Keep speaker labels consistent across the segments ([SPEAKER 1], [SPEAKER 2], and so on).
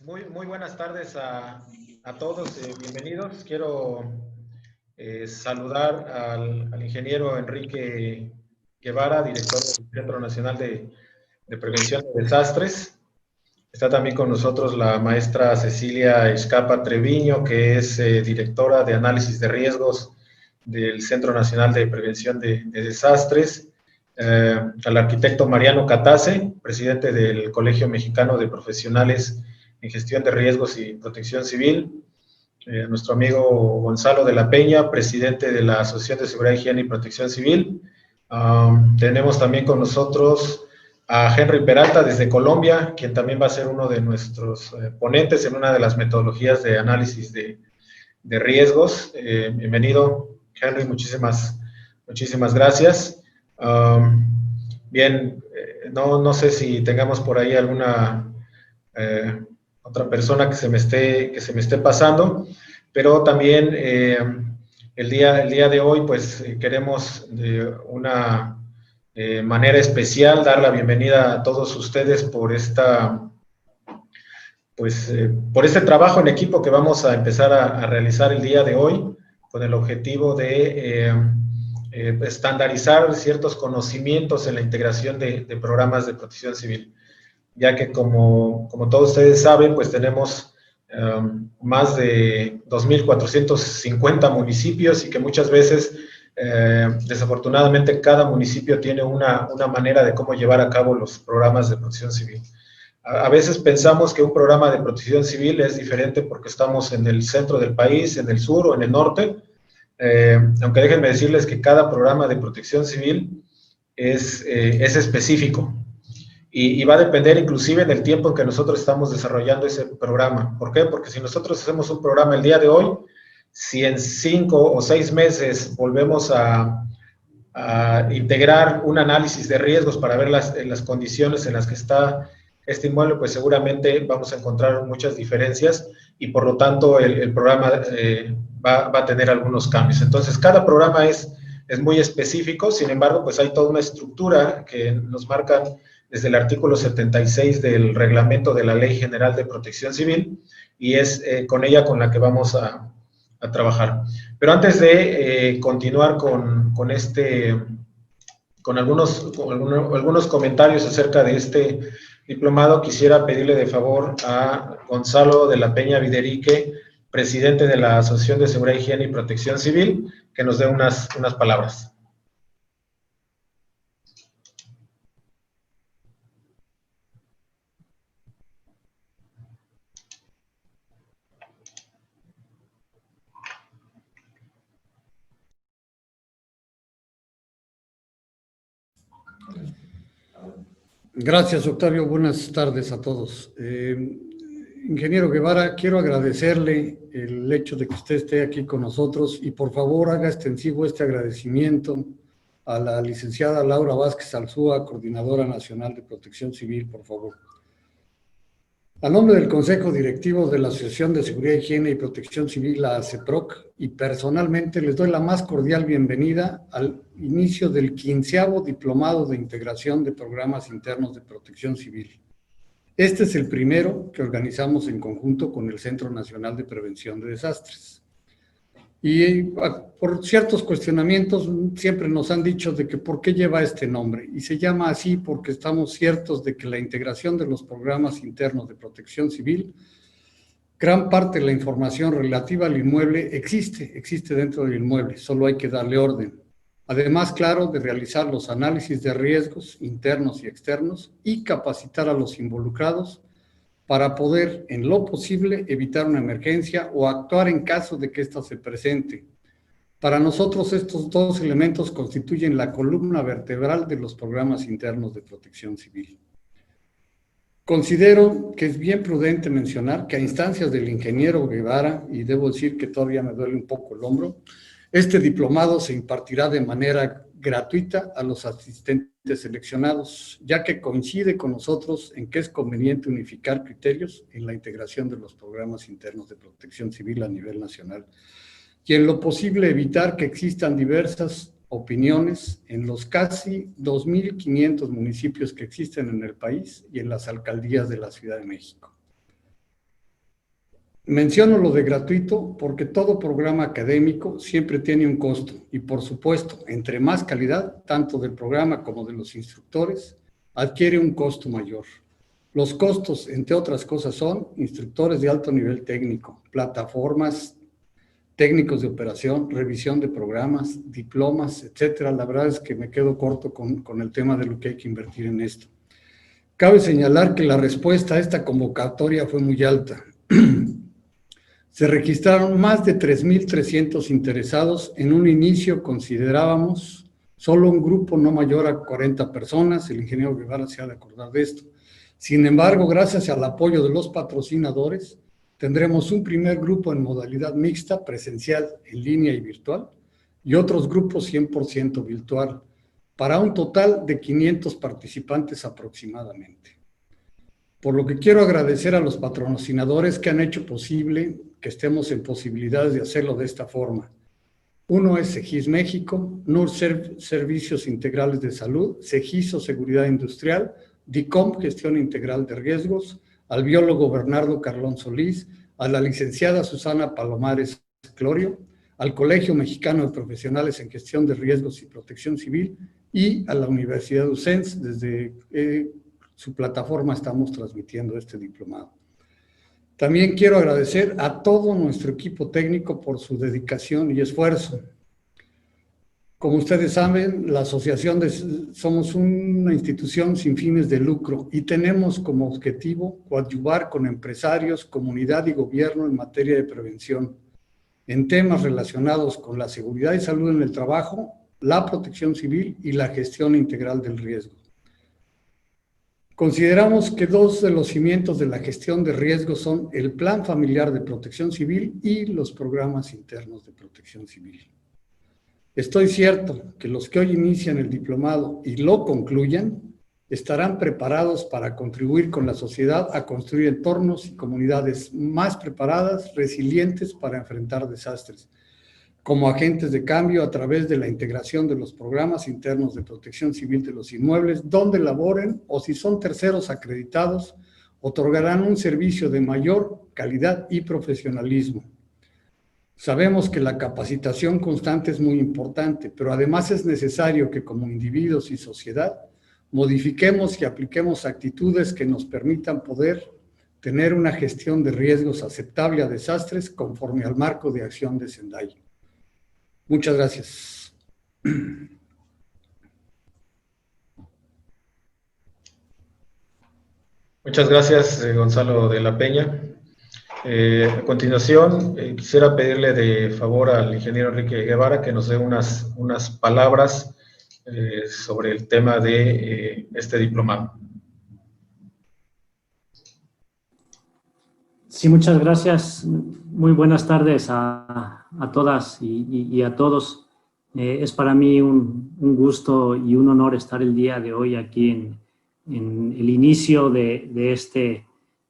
[SPEAKER 1] Muy buenas tardes a todos, bienvenidos. Quiero saludar al ingeniero Enrique Guevara, director del Centro Nacional de Prevención de Desastres. Está también con nosotros la maestra Cecilia Escapa Treviño, que es directora de Análisis de Riesgos del Centro Nacional de Prevención de Desastres. Al arquitecto Mariano Catase, presidente del Colegio Mexicano de Profesionales en Gestión de Riesgos y Protección Civil, nuestro amigo Gonzalo de la Peña, presidente de la Asociación de Seguridad, Higiene y Protección Civil. Tenemos también con nosotros a Henry Peralta desde Colombia, quien también va a ser uno de nuestros ponentes en una de las metodologías de análisis de riesgos. Bienvenido, Henry, muchísimas gracias. Bien, no sé si tengamos por ahí alguna otra persona que se me esté pasando, pero también el día de hoy pues queremos de una manera especial dar la bienvenida a todos ustedes por por este trabajo en equipo que vamos a empezar a realizar el día de hoy con el objetivo de estandarizar ciertos conocimientos en la integración de programas de protección civil, ya que como todos ustedes saben, pues tenemos más de 2.450 municipios y que muchas veces, desafortunadamente, cada municipio tiene una manera de cómo llevar a cabo los programas de protección civil. A veces pensamos que un programa de protección civil es diferente porque estamos en el centro del país, en el sur o en el norte, aunque déjenme decirles que cada programa de protección civil es específico y va a depender inclusive del tiempo en que nosotros estamos desarrollando ese programa. ¿Por qué? Porque si nosotros hacemos un programa el día de hoy, si en 5 o 6 meses volvemos a integrar un análisis de riesgos para ver las condiciones en las que está este inmueble, pues seguramente vamos a encontrar muchas diferencias y por lo tanto el programa va a tener algunos cambios. Entonces, cada programa es muy específico, sin embargo, pues hay toda una estructura que nos marcan desde el artículo 76 del reglamento de la Ley General de Protección Civil y es con ella con la que vamos a trabajar. Pero antes de continuar con algunos comentarios acerca de este diplomado, quisiera pedirle de favor a Gonzalo de la Peña Viderique, presidente de la Asociación de Seguridad, Higiene y Protección Civil, que nos dé unas palabras.
[SPEAKER 2] Gracias, Octavio. Buenas tardes a todos. Ingeniero Guevara, quiero agradecerle el hecho de que usted esté aquí con nosotros y por favor haga extensivo este agradecimiento a la licenciada Laura Vázquez Alzúa, Coordinadora Nacional de Protección Civil, por favor. A nombre del Consejo Directivo de la Asociación de Seguridad, Higiene y Protección Civil, la ASEPROC, y personalmente les doy la más cordial bienvenida al inicio del 15º Diplomado de Integración de Programas Internos de Protección Civil. Este es el primero que organizamos en conjunto con el Centro Nacional de Prevención de Desastres. Y por ciertos cuestionamientos siempre nos han dicho de que por qué lleva este nombre, y se llama así porque estamos ciertos de que la integración de los programas internos de protección civil, gran parte de la información relativa al inmueble existe dentro del inmueble, solo hay que darle orden. Además, claro, de realizar los análisis de riesgos internos y externos y capacitar a los involucrados para poder, en lo posible, evitar una emergencia o actuar en caso de que ésta se presente. Para nosotros, estos dos elementos constituyen la columna vertebral de los programas internos de protección civil. Considero que es bien prudente mencionar que a instancias del ingeniero Guevara, y debo decir que todavía me duele un poco el hombro, este diplomado se impartirá de manera gratuita a los asistentes seleccionados, ya que coincide con nosotros en que es conveniente unificar criterios en la integración de los programas internos de protección civil a nivel nacional y en lo posible evitar que existan diversas opiniones en los casi 2.500 municipios que existen en el país y en las alcaldías de la Ciudad de México. Menciono lo de gratuito porque todo programa académico siempre tiene un costo y, por supuesto, entre más calidad, tanto del programa como de los instructores, adquiere un costo mayor. Los costos, entre otras cosas, son instructores de alto nivel técnico, plataformas, técnicos de operación, revisión de programas, diplomas, etcétera. La verdad es que me quedo corto con el tema de lo que hay que invertir en esto. Cabe señalar que la respuesta a esta convocatoria fue muy alta. Se registraron más de 3,300 interesados. En un inicio considerábamos solo un grupo no mayor a 40 personas. El ingeniero Guevara se ha de acordar de esto. Sin embargo, gracias al apoyo de los patrocinadores, tendremos un primer grupo en modalidad mixta, presencial, en línea y virtual, y otros grupos 100% virtual, para un total de 500 participantes aproximadamente. Por lo que quiero agradecer a los patrocinadores que han hecho posible que estemos en posibilidades de hacerlo de esta forma. Uno es Segis México, NURSERV Servicios Integrales de Salud, Segiso Seguridad Industrial, DICOM Gestión Integral de Riesgos, al biólogo Bernardo Carlón Solís, a la licenciada Susana Palomares Clorio, al Colegio Mexicano de Profesionales en Gestión de Riesgos y Protección Civil y a la Universidad UCENS. Desde su plataforma estamos transmitiendo este diplomado. También quiero agradecer a todo nuestro equipo técnico por su dedicación y esfuerzo. Como ustedes saben, la asociación somos una institución sin fines de lucro y tenemos como objetivo coadyuvar con empresarios, comunidad y gobierno en materia de prevención, en temas relacionados con la seguridad y salud en el trabajo, la protección civil y la gestión integral del riesgo. Consideramos que dos de los cimientos de la gestión de riesgos son el Plan Familiar de Protección Civil y los programas internos de protección civil. Estoy cierto que los que hoy inician el diplomado y lo concluyan estarán preparados para contribuir con la sociedad a construir entornos y comunidades más preparadas, resilientes para enfrentar desastres, como agentes de cambio a través de la integración de los programas internos de protección civil de los inmuebles, donde laboren, o si son terceros acreditados, otorgarán un servicio de mayor calidad y profesionalismo. Sabemos que la capacitación constante es muy importante, pero además es necesario que como individuos y sociedad modifiquemos y apliquemos actitudes que nos permitan poder tener una gestión de riesgos aceptable a desastres conforme al marco de acción de Sendai. Muchas gracias.
[SPEAKER 1] Muchas gracias, Gonzalo de la Peña. A continuación, quisiera pedirle de favor al ingeniero Enrique Guevara que nos dé unas palabras sobre el tema de este diplomado.
[SPEAKER 3] Sí, muchas gracias. Muy buenas tardes a todas y a todos. Es para mí un gusto y un honor estar el día de hoy aquí en el inicio de este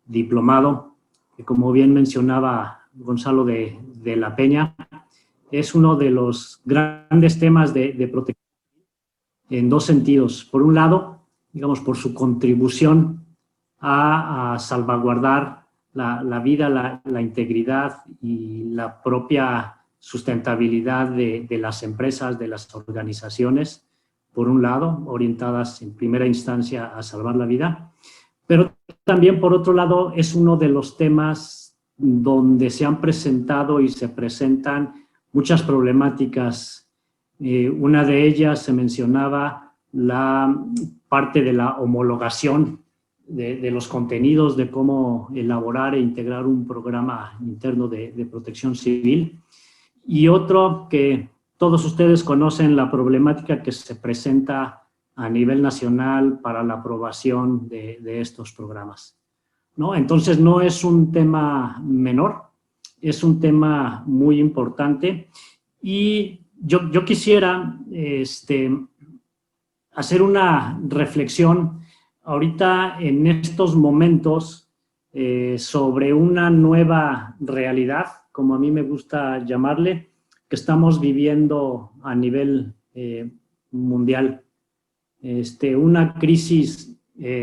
[SPEAKER 3] diplomado, que como bien mencionaba Gonzalo de la Peña, es uno de los grandes temas de protección en dos sentidos. Por un lado, digamos, por su contribución a salvaguardar la vida, la integridad y la propia sustentabilidad de las empresas, de las organizaciones, por un lado, orientadas en primera instancia a salvar la vida, pero también, por otro lado, es uno de los temas donde se han presentado y se presentan muchas problemáticas. Una de ellas se mencionaba la parte de la homologación de los contenidos, de cómo elaborar e integrar un programa interno de protección civil. Y otro que todos ustedes conocen, la problemática que se presenta a nivel nacional para la aprobación de estos programas, ¿no? Entonces, no es un tema menor, es un tema muy importante. Y yo quisiera hacer una reflexión ahorita en estos momentos sobre una nueva realidad, como a mí me gusta llamarle, que estamos viviendo a nivel mundial. Una crisis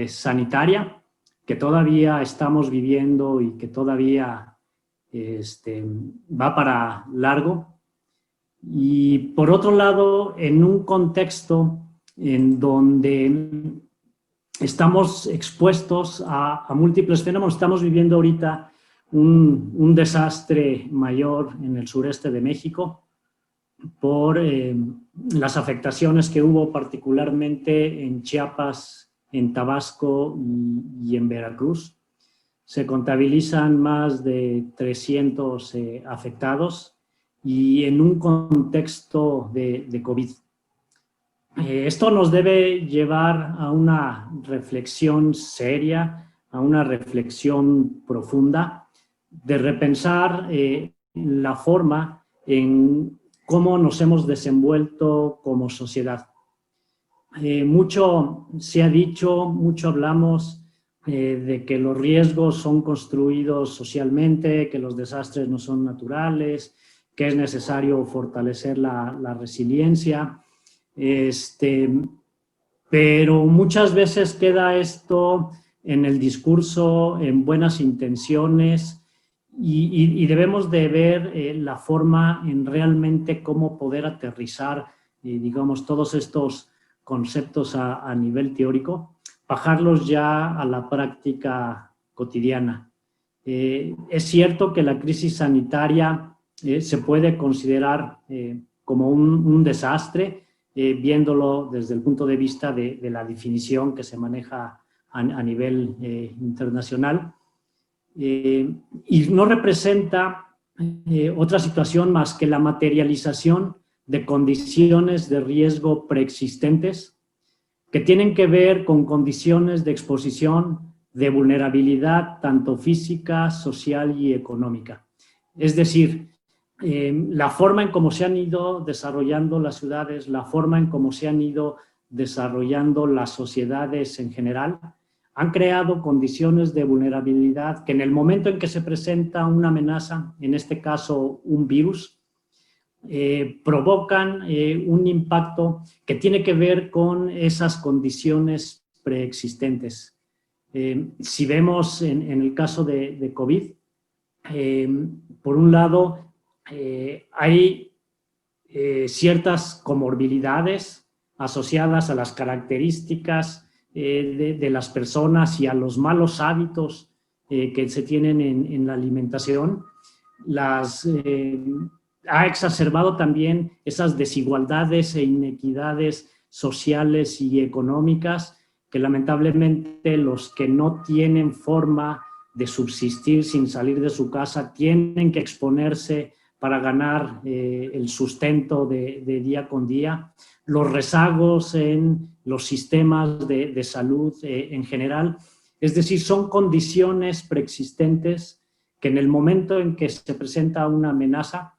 [SPEAKER 3] sanitaria que todavía estamos viviendo y que todavía va para largo. Y por otro lado, en un contexto en donde estamos expuestos a múltiples fenómenos, estamos viviendo ahorita un desastre mayor en el sureste de México por las afectaciones que hubo particularmente en Chiapas, en Tabasco y en Veracruz. Se contabilizan más de 300 afectados y en un contexto de COVID. Esto nos debe llevar a una reflexión seria, a una reflexión profunda, de repensar la forma en cómo nos hemos desenvuelto como sociedad. Mucho se ha dicho, mucho hablamos de que los riesgos son construidos socialmente, que los desastres no son naturales, que es necesario fortalecer la resiliencia. Pero muchas veces queda esto en el discurso, en buenas intenciones, y debemos de ver la forma en realmente cómo poder aterrizar, digamos, todos estos conceptos a nivel teórico, bajarlos ya a la práctica cotidiana. Es cierto que la crisis sanitaria se puede considerar como un desastre, viéndolo desde el punto de vista de la definición que se maneja a nivel internacional, y no representa otra situación más que la materialización de condiciones de riesgo preexistentes que tienen que ver con condiciones de exposición, de vulnerabilidad, tanto física, social y económica. Es decir, la forma en cómo se han ido desarrollando las ciudades, la forma en cómo se han ido desarrollando las sociedades en general, han creado condiciones de vulnerabilidad que en el momento en que se presenta una amenaza, en este caso un virus, provocan un impacto que tiene que ver con esas condiciones preexistentes. Si vemos en el caso de COVID, por un lado, hay ciertas comorbilidades asociadas a las características de las personas y a los malos hábitos que se tienen en la alimentación. Ha exacerbado también esas desigualdades e inequidades sociales y económicas que lamentablemente los que no tienen forma de subsistir sin salir de su casa tienen que exponerse para ganar el sustento de día con día. Los rezagos en los sistemas de salud en general, es decir, son condiciones preexistentes que en el momento en que se presenta una amenaza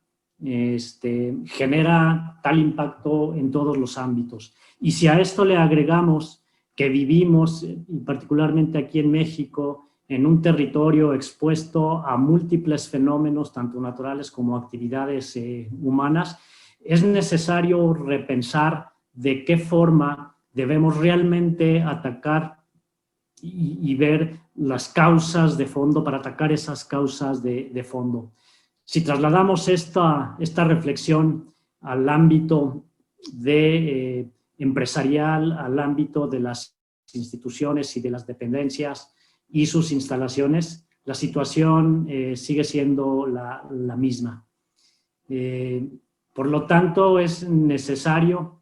[SPEAKER 3] genera tal impacto en todos los ámbitos. Y si a esto le agregamos que vivimos, y particularmente aquí en México, en un territorio expuesto a múltiples fenómenos, tanto naturales como actividades humanas, es necesario repensar de qué forma debemos realmente atacar y ver las causas de fondo, para atacar esas causas de fondo. Si trasladamos esta reflexión al ámbito empresarial, al ámbito de las instituciones y de las dependencias y sus instalaciones, la situación sigue siendo la misma. Por lo tanto, es necesario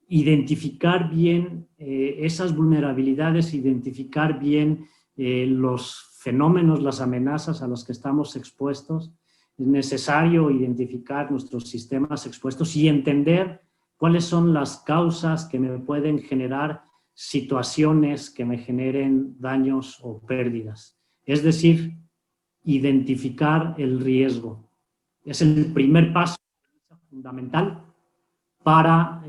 [SPEAKER 3] identificar bien esas vulnerabilidades, identificar bien los fenómenos, las amenazas a los que estamos expuestos. Es necesario identificar nuestros sistemas expuestos y entender cuáles son las causas que me pueden generar situaciones que me generen daños o pérdidas. Es decir, identificar el riesgo. Es el primer paso fundamental para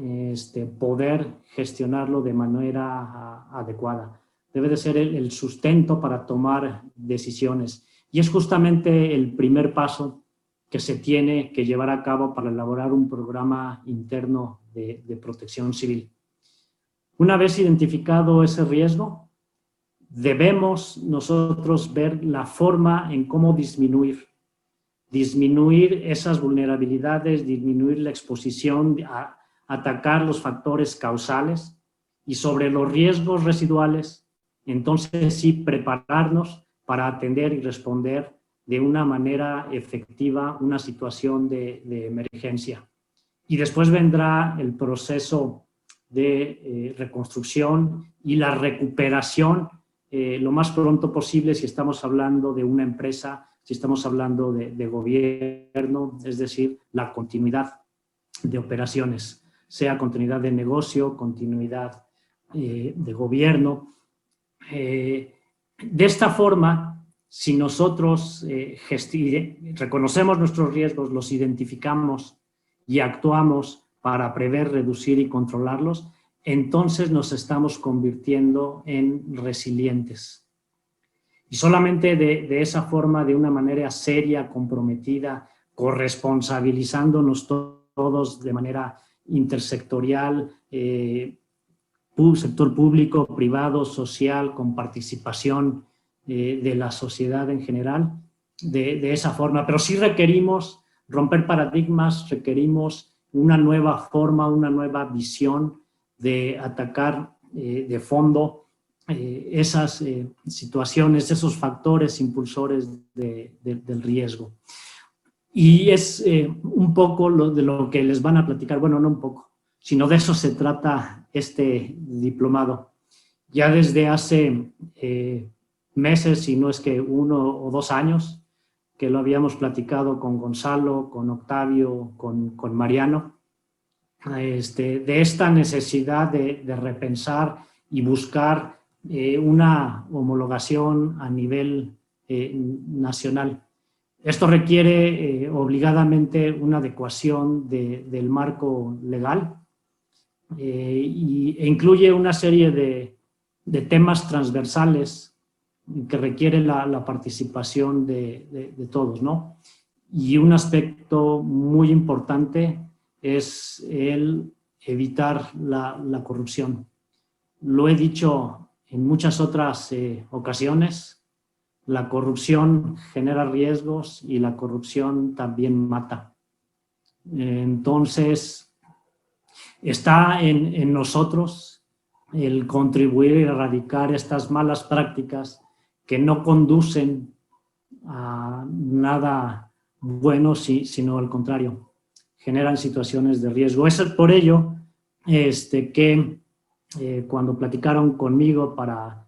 [SPEAKER 3] poder gestionarlo de manera adecuada. Debe de ser el sustento para tomar decisiones. Y es justamente el primer paso que se tiene que llevar a cabo para elaborar un programa interno de protección civil. Una vez identificado ese riesgo, debemos nosotros ver la forma en cómo disminuir esas vulnerabilidades, disminuir la exposición, atacar los factores causales y sobre los riesgos residuales, entonces sí prepararnos para atender y responder de una manera efectiva una situación de emergencia. Y después vendrá el proceso de reconstrucción y la recuperación lo más pronto posible si estamos hablando de una empresa, si estamos hablando de gobierno, es decir, la continuidad de operaciones, sea continuidad de negocio, continuidad de gobierno. De esta forma, si nosotros reconocemos nuestros riesgos, los identificamos y actuamos para prever, reducir y controlarlos, entonces nos estamos convirtiendo en resilientes. Y solamente de esa forma, de una manera seria, comprometida, corresponsabilizándonos todos de manera intersectorial, sector público, privado, social, con participación de la sociedad en general, de esa forma. Pero sí requerimos romper paradigmas, requerimos una nueva forma, una nueva visión de atacar de fondo esas situaciones, esos factores impulsores del riesgo. Y es un poco de lo que les van a platicar, bueno, no un poco, sino de eso se trata este diplomado. Ya desde hace meses, si no es que 1 o 2 años, que lo habíamos platicado con Gonzalo, con Octavio, con Mariano, de esta necesidad de repensar y buscar una homologación a nivel nacional. Esto requiere obligadamente una adecuación del marco legal e incluye una serie de temas transversales que requieren la participación de todos, ¿no? Y un aspecto muy importante es el evitar la corrupción. Lo he dicho en muchas otras ocasiones, la corrupción genera riesgos y la corrupción también mata. Entonces, está en nosotros el contribuir y erradicar estas malas prácticas que no conducen a nada bueno, sino al contrario, generan situaciones de riesgo. Es por ello que cuando platicaron conmigo para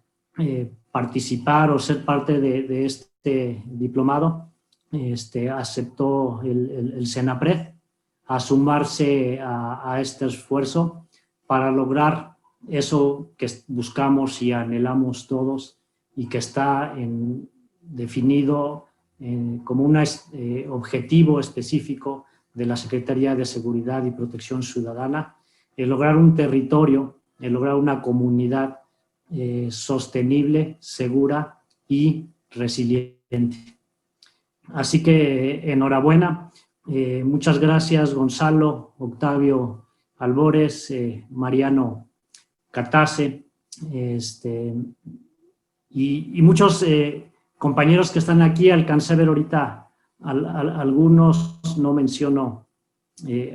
[SPEAKER 3] participar o ser parte de este diplomado, aceptó el Senapred a sumarse a este esfuerzo para lograr eso que buscamos y anhelamos todos y que está definido como un objetivo específico de la Secretaría de Seguridad y Protección Ciudadana, el lograr un territorio, el lograr una comunidad sostenible, segura y resiliente. Así que enhorabuena. Muchas gracias Gonzalo, Octavio Albores, Mariano Catase, y muchos compañeros que están aquí. Alcancé a ver ahorita algunos, no menciono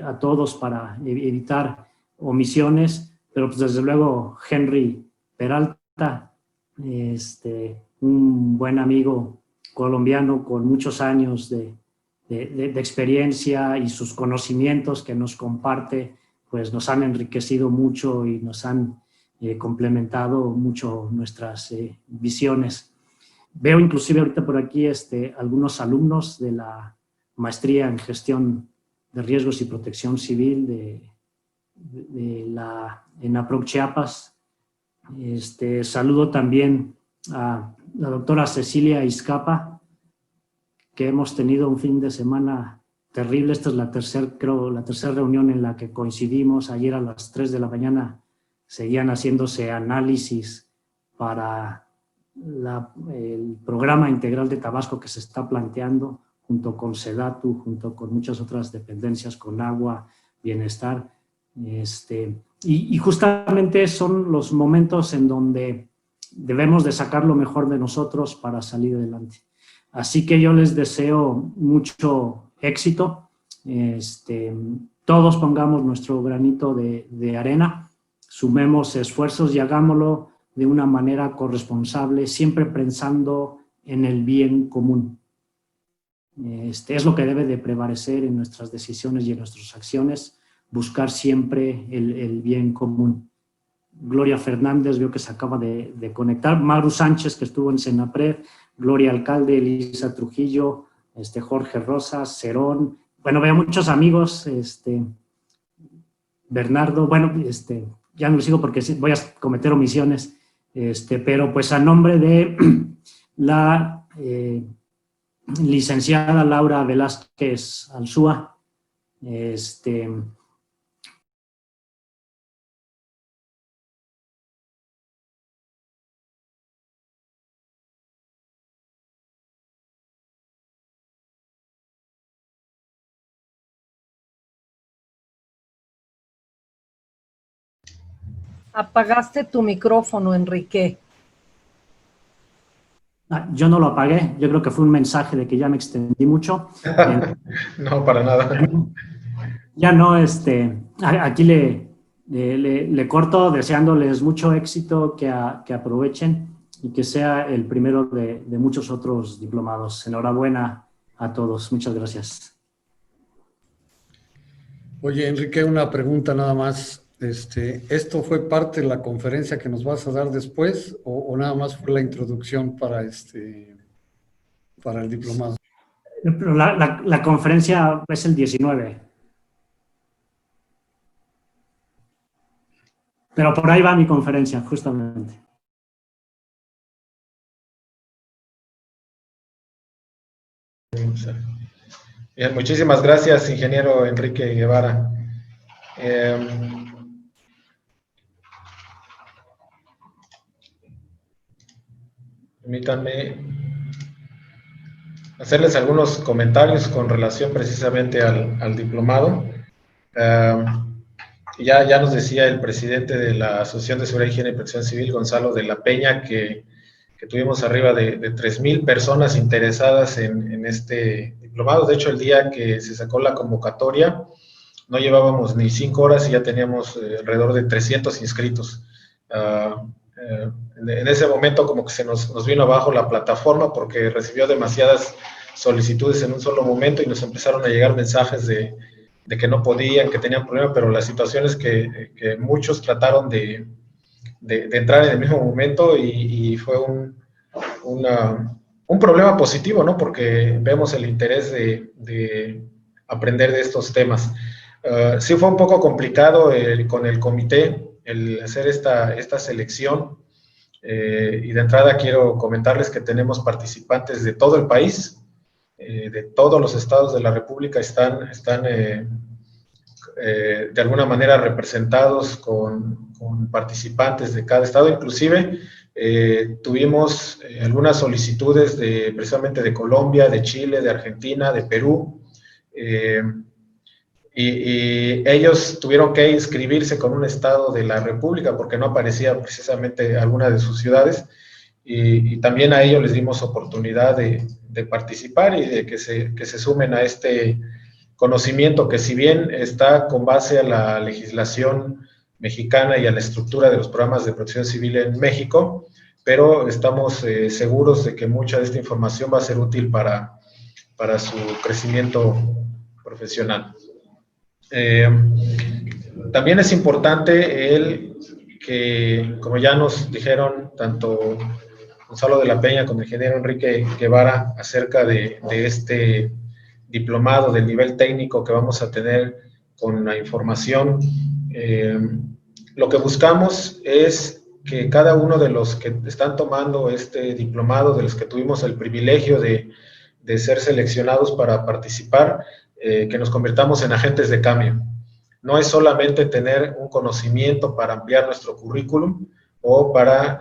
[SPEAKER 3] a todos para evitar omisiones, pero pues desde luego Henry Peralta, un buen amigo colombiano con muchos años de experiencia, y sus conocimientos que nos comparte, pues nos han enriquecido mucho y nos han complementado mucho nuestras visiones. Veo inclusive ahorita por aquí algunos alumnos de la maestría en gestión de riesgos y protección civil en APROC Chiapas. Saludo también a la doctora Cecilia Izcapa, que hemos tenido un fin de semana terrible. Esta es la tercera reunión en la que coincidimos. Ayer a las 3 de la mañana seguían haciéndose análisis para el programa integral de Tabasco que se está planteando junto con SEDATU, junto con muchas otras dependencias, con agua, bienestar. Y justamente son los momentos en donde debemos de sacar lo mejor de nosotros para salir adelante. Así que yo les deseo mucho éxito. Todos pongamos nuestro granito de arena, sumemos esfuerzos y hagámoslo de una manera corresponsable, siempre pensando en el bien común. Es lo que debe de prevalecer en nuestras decisiones y en nuestras acciones, buscar siempre el bien común. Gloria Fernández, veo que se acaba de conectar. Maru Sánchez, que estuvo en Senapred. Gloria Alcalde, Elisa Trujillo, Jorge Rosas, Cerón. Bueno, veo muchos amigos. Bernardo, bueno, ya no lo sigo porque voy a cometer omisiones. Pero pues a nombre de la licenciada Laura Velázquez Alzúa,
[SPEAKER 4] Apagaste tu micrófono, Enrique.
[SPEAKER 3] Yo no lo apagué, yo creo que fue un mensaje de que ya me extendí mucho.
[SPEAKER 1] No, para nada.
[SPEAKER 3] Ya no, aquí le corto deseándoles mucho éxito, que aprovechen y que sea el primero de muchos otros diplomados. Enhorabuena a todos, muchas gracias.
[SPEAKER 2] Oye, Enrique, una pregunta nada más. ¿Esto fue parte de la conferencia que nos vas a dar después o nada más fue la introducción para el diplomado?
[SPEAKER 3] La conferencia es el 19. Pero por ahí va mi conferencia, justamente.
[SPEAKER 1] Bien, muchísimas gracias, ingeniero Enrique Guevara. Permítanme hacerles algunos comentarios con relación precisamente al diplomado. Ya nos decía el presidente de la Asociación de Seguridad, Higiene y Protección Civil, Gonzalo de la Peña, que tuvimos arriba de 3,000 personas interesadas en este diplomado. De hecho, el día que se sacó la convocatoria, no llevábamos ni 5 horas y ya teníamos alrededor de 300 inscritos. En ese momento como que se nos vino abajo la plataforma porque recibió demasiadas solicitudes en un solo momento y nos empezaron a llegar mensajes de que no podían, que tenían problemas, pero la situación es que muchos trataron de entrar en el mismo momento y fue un problema positivo, ¿no? Porque vemos el interés de aprender de estos temas. Sí fue un poco complicado con el comité el hacer esta selección, y de entrada quiero comentarles que tenemos participantes de todo el país, de todos los estados de la República están de alguna manera representados con participantes de cada estado. Inclusive tuvimos algunas solicitudes precisamente de Colombia, de Chile, de Argentina, de Perú, y ellos tuvieron que inscribirse con un estado de la República porque no aparecía precisamente alguna de sus ciudades, y también a ellos les dimos oportunidad de participar y de que se sumen a este conocimiento que, si bien está con base a la legislación mexicana y a la estructura de los programas de protección civil en México, pero estamos seguros de que mucha de esta información va a ser útil para su crecimiento profesional. También es importante que, como ya nos dijeron tanto Gonzalo de la Peña como el ingeniero Enrique Guevara acerca de este diplomado del nivel técnico que vamos a tener con la información, lo que buscamos es que cada uno de los que están tomando este diplomado, de los que tuvimos el privilegio de ser seleccionados para participar, que nos convirtamos en agentes de cambio. No es solamente tener un conocimiento para ampliar nuestro currículum o para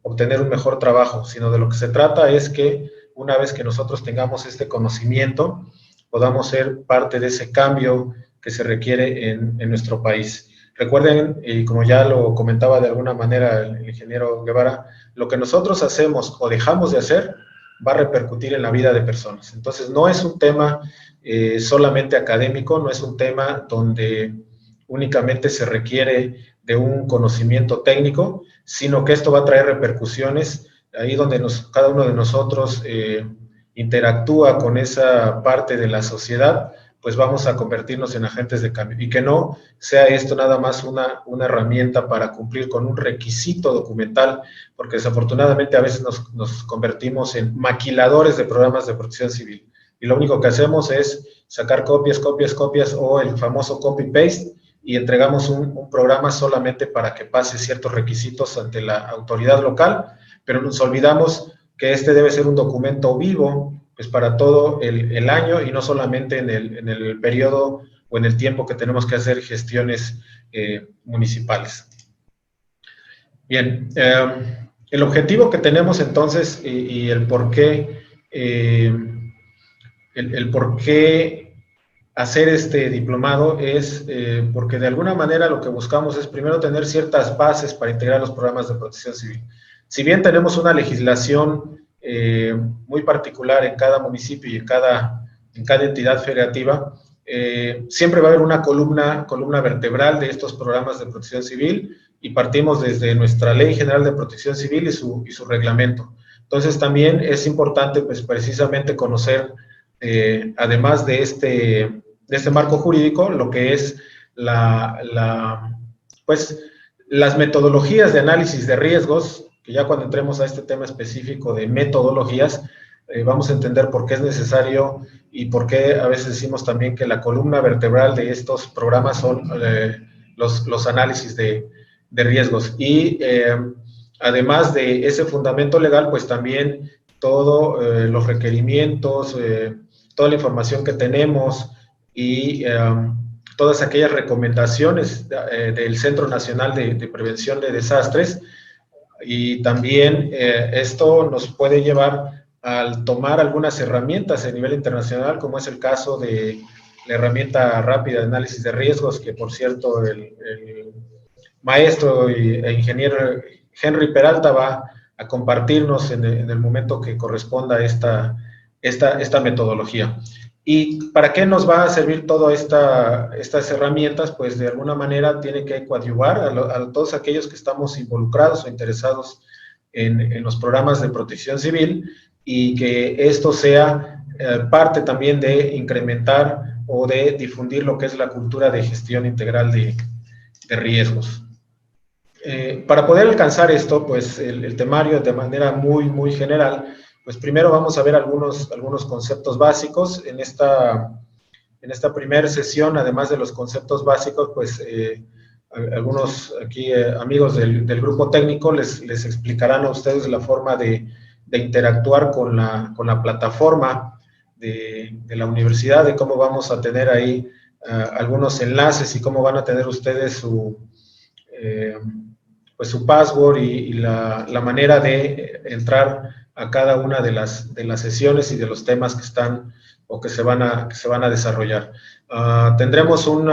[SPEAKER 1] obtener un mejor trabajo, sino de lo que se trata es que una vez que nosotros tengamos este conocimiento, podamos ser parte de ese cambio que se requiere en nuestro país. Recuerden, y como ya lo comentaba de alguna manera el ingeniero Guevara, lo que nosotros hacemos o dejamos de hacer va a repercutir en la vida de personas. Entonces, no es un tema solamente académico, no es un tema donde únicamente se requiere de un conocimiento técnico, sino que esto va a traer repercusiones ahí donde cada uno de nosotros interactúa con esa parte de la sociedad, pues vamos a convertirnos en agentes de cambio. Y que no sea esto nada más una herramienta para cumplir con un requisito documental, porque desafortunadamente a veces nos convertimos en maquiladores de programas de protección civil. Y lo único que hacemos es sacar copias o el famoso copy-paste y entregamos un programa solamente para que pase ciertos requisitos ante la autoridad local, pero nos olvidamos que este debe ser un documento vivo, pues para todo el año y no solamente en el periodo o en el tiempo que tenemos que hacer gestiones municipales. Bien, el objetivo que tenemos entonces y el por qué, el por qué hacer este diplomado es porque de alguna manera lo que buscamos es primero tener ciertas bases para integrar los programas de protección civil. Si bien tenemos una legislación muy particular en cada municipio y en cada entidad federativa, siempre va a haber una columna vertebral de estos programas de protección civil y partimos desde nuestra Ley General de Protección Civil y su reglamento. Entonces también es importante pues precisamente conocer, además de este marco jurídico, lo que es pues, las metodologías de análisis de riesgos, que ya cuando entremos a este tema específico de metodologías, vamos a entender por qué es necesario y por qué a veces decimos también que la columna vertebral de estos programas son los análisis de riesgos. Y además de ese fundamento legal, pues también todos los requerimientos, toda la información que tenemos y todas aquellas recomendaciones del Centro Nacional de Prevención de Desastres. Y también esto nos puede llevar al tomar algunas herramientas a nivel internacional, como es el caso de la herramienta rápida de análisis de riesgos, que por cierto el maestro e ingeniero Henry Peralta va a compartirnos en el momento que corresponda esta metodología. ¿Y para qué nos va a servir todas estas herramientas? Pues de alguna manera tiene que coadyuvar a todos aquellos que estamos involucrados o interesados en los programas de protección civil y que esto sea parte también de incrementar o de difundir lo que es la cultura de gestión integral de riesgos. Para poder alcanzar esto, pues el temario de manera muy general, pues primero vamos a ver algunos conceptos básicos. En esta primera sesión, además de los conceptos básicos, pues algunos aquí amigos del grupo técnico les explicarán a ustedes la forma de interactuar con la plataforma de la universidad, de cómo vamos a tener ahí algunos enlaces y cómo van a tener ustedes su password y la manera de entrar a cada una de las sesiones y de los temas que están o que se van a desarrollar. Tendremos un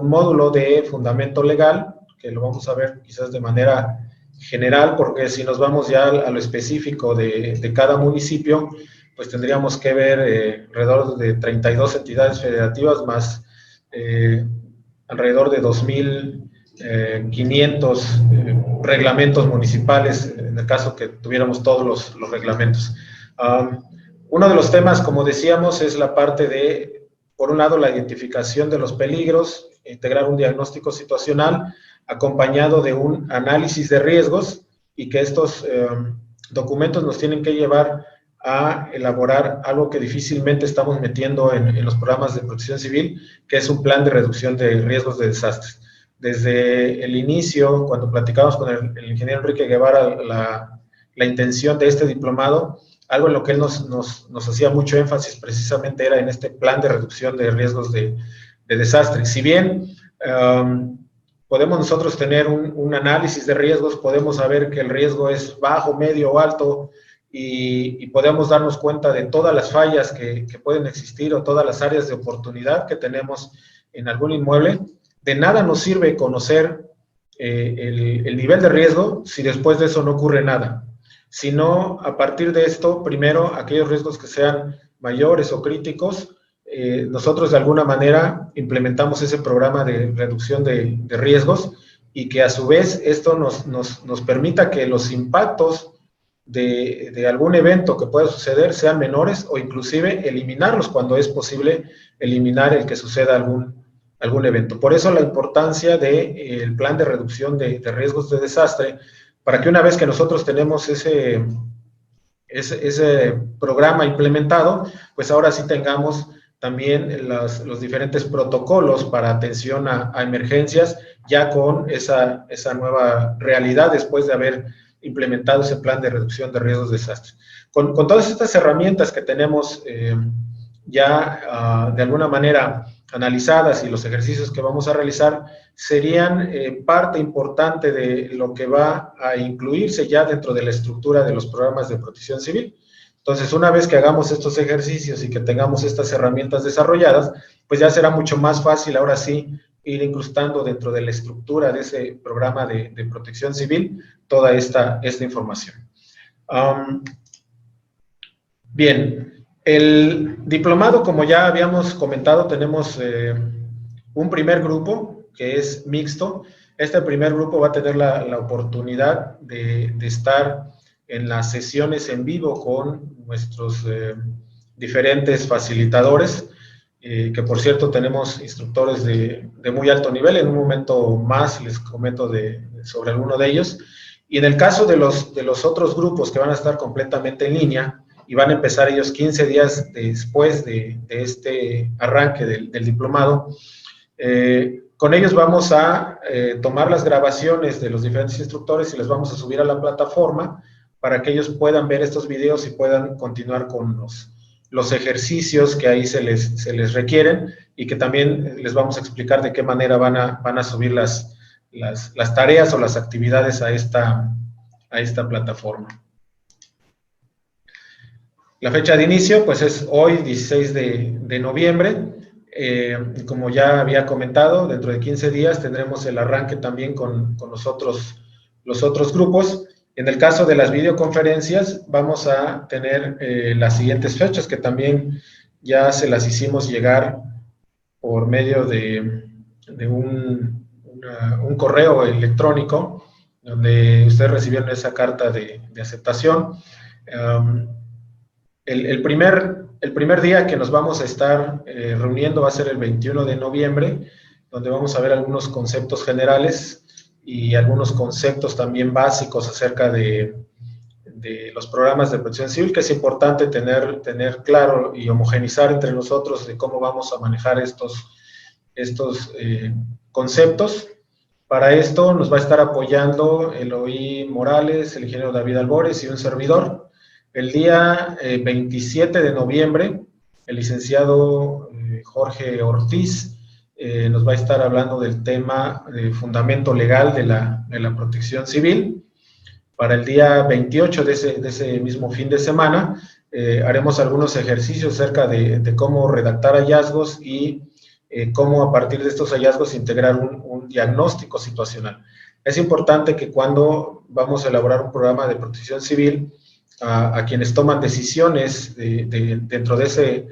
[SPEAKER 1] módulo de fundamento legal, que lo vamos a ver quizás de manera general, porque si nos vamos ya a lo específico de cada municipio, pues tendríamos que ver alrededor de 32 entidades federativas más alrededor de 2.500 reglamentos municipales, en el caso que tuviéramos todos los reglamentos. Uno de los temas, como decíamos, es la parte de, por un lado, la identificación de los peligros, integrar un diagnóstico situacional acompañado de un análisis de riesgos y que estos documentos nos tienen que llevar a elaborar algo que difícilmente estamos metiendo en los programas de protección civil, que es un plan de reducción de riesgos de desastres. Desde el inicio, cuando platicamos con el ingeniero Enrique Guevara, la intención de este diplomado, algo en lo que él nos hacía mucho énfasis precisamente era en este plan de reducción de riesgos de desastres. Si bien podemos nosotros tener un análisis de riesgos, podemos saber que el riesgo es bajo, medio o alto, y podemos darnos cuenta de todas las fallas que pueden existir o todas las áreas de oportunidad que tenemos en algún inmueble. de nada nos sirve conocer el nivel de riesgo si después de eso no ocurre nada, sino a partir de esto, primero, aquellos riesgos que sean mayores o críticos, nosotros de alguna manera implementamos ese programa de reducción de riesgos y que a su vez esto nos permita que los impactos de algún evento que pueda suceder sean menores o inclusive eliminarlos cuando es posible eliminar el que suceda algún evento. Por eso la importancia del plan de reducción de riesgos de desastre, para que una vez que nosotros tenemos ese programa implementado, pues ahora sí tengamos también los diferentes protocolos para atención a emergencias, ya con esa nueva realidad después de haber implementado ese plan de reducción de riesgos de desastre. Con todas estas herramientas que tenemos ya de alguna manera analizadas y los ejercicios que vamos a realizar serían parte importante de lo que va a incluirse ya dentro de la estructura de los programas de protección civil. Entonces, una vez que hagamos estos ejercicios y que tengamos estas herramientas desarrolladas, pues ya será mucho más fácil ahora sí ir incrustando dentro de la estructura de ese programa de protección civil toda esta información. Bien, el diplomado, como ya habíamos comentado, tenemos un primer grupo que es mixto. Este primer grupo va a tener la oportunidad de estar en las sesiones en vivo con nuestros diferentes facilitadores, que por cierto tenemos instructores de muy alto nivel. En un momento más les comento sobre alguno de ellos. Y en el caso de los otros grupos que van a estar completamente en línea y van a empezar ellos 15 días después de este arranque del diplomado, con ellos vamos a tomar las grabaciones de los diferentes instructores y las vamos a subir a la plataforma para que ellos puedan ver estos videos y puedan continuar con los ejercicios que ahí se les requieren, y que también les vamos a explicar de qué manera van a subir las tareas o las actividades a esta plataforma. La fecha de inicio, pues es hoy, 16 de noviembre. Como ya había comentado, dentro de 15 días tendremos el arranque también con los otros grupos. En el caso de las videoconferencias, vamos a tener las siguientes fechas, que también ya se las hicimos llegar por medio de un correo electrónico, donde ustedes recibieron esa carta de aceptación. El primer día que nos vamos a estar reuniendo va a ser el 21 de noviembre, donde vamos a ver algunos conceptos generales y algunos conceptos también básicos acerca de los programas de protección civil, que es importante tener claro y homogenizar entre nosotros de cómo vamos a manejar estos conceptos. Para esto nos va a estar apoyando Eloy Morales, el ingeniero David Albores y un servidor. El día 27 de noviembre, el licenciado Jorge Ortiz nos va a estar hablando del tema de fundamento legal de la protección civil. Para el día 28 de ese mismo fin de semana, haremos algunos ejercicios acerca de cómo redactar hallazgos y cómo a partir de estos hallazgos integrar un diagnóstico situacional. Es importante que cuando vamos a elaborar un programa de protección civil, a quienes toman decisiones dentro de ese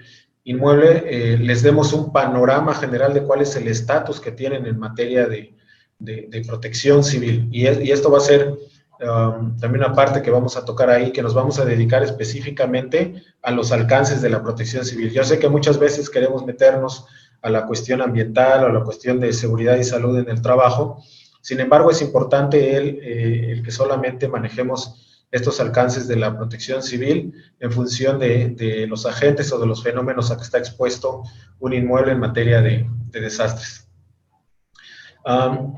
[SPEAKER 1] inmueble, les demos un panorama general de cuál es el estatus que tienen en materia de protección civil. Y esto va a ser también una parte que vamos a tocar ahí, que nos vamos a dedicar específicamente a los alcances de la protección civil. Yo sé que muchas veces queremos meternos a la cuestión ambiental o a la cuestión de seguridad y salud en el trabajo. Sin embargo, es importante el que solamente manejemos estos alcances de la protección civil en función de los agentes o de los fenómenos a que está expuesto un inmueble en materia de desastres.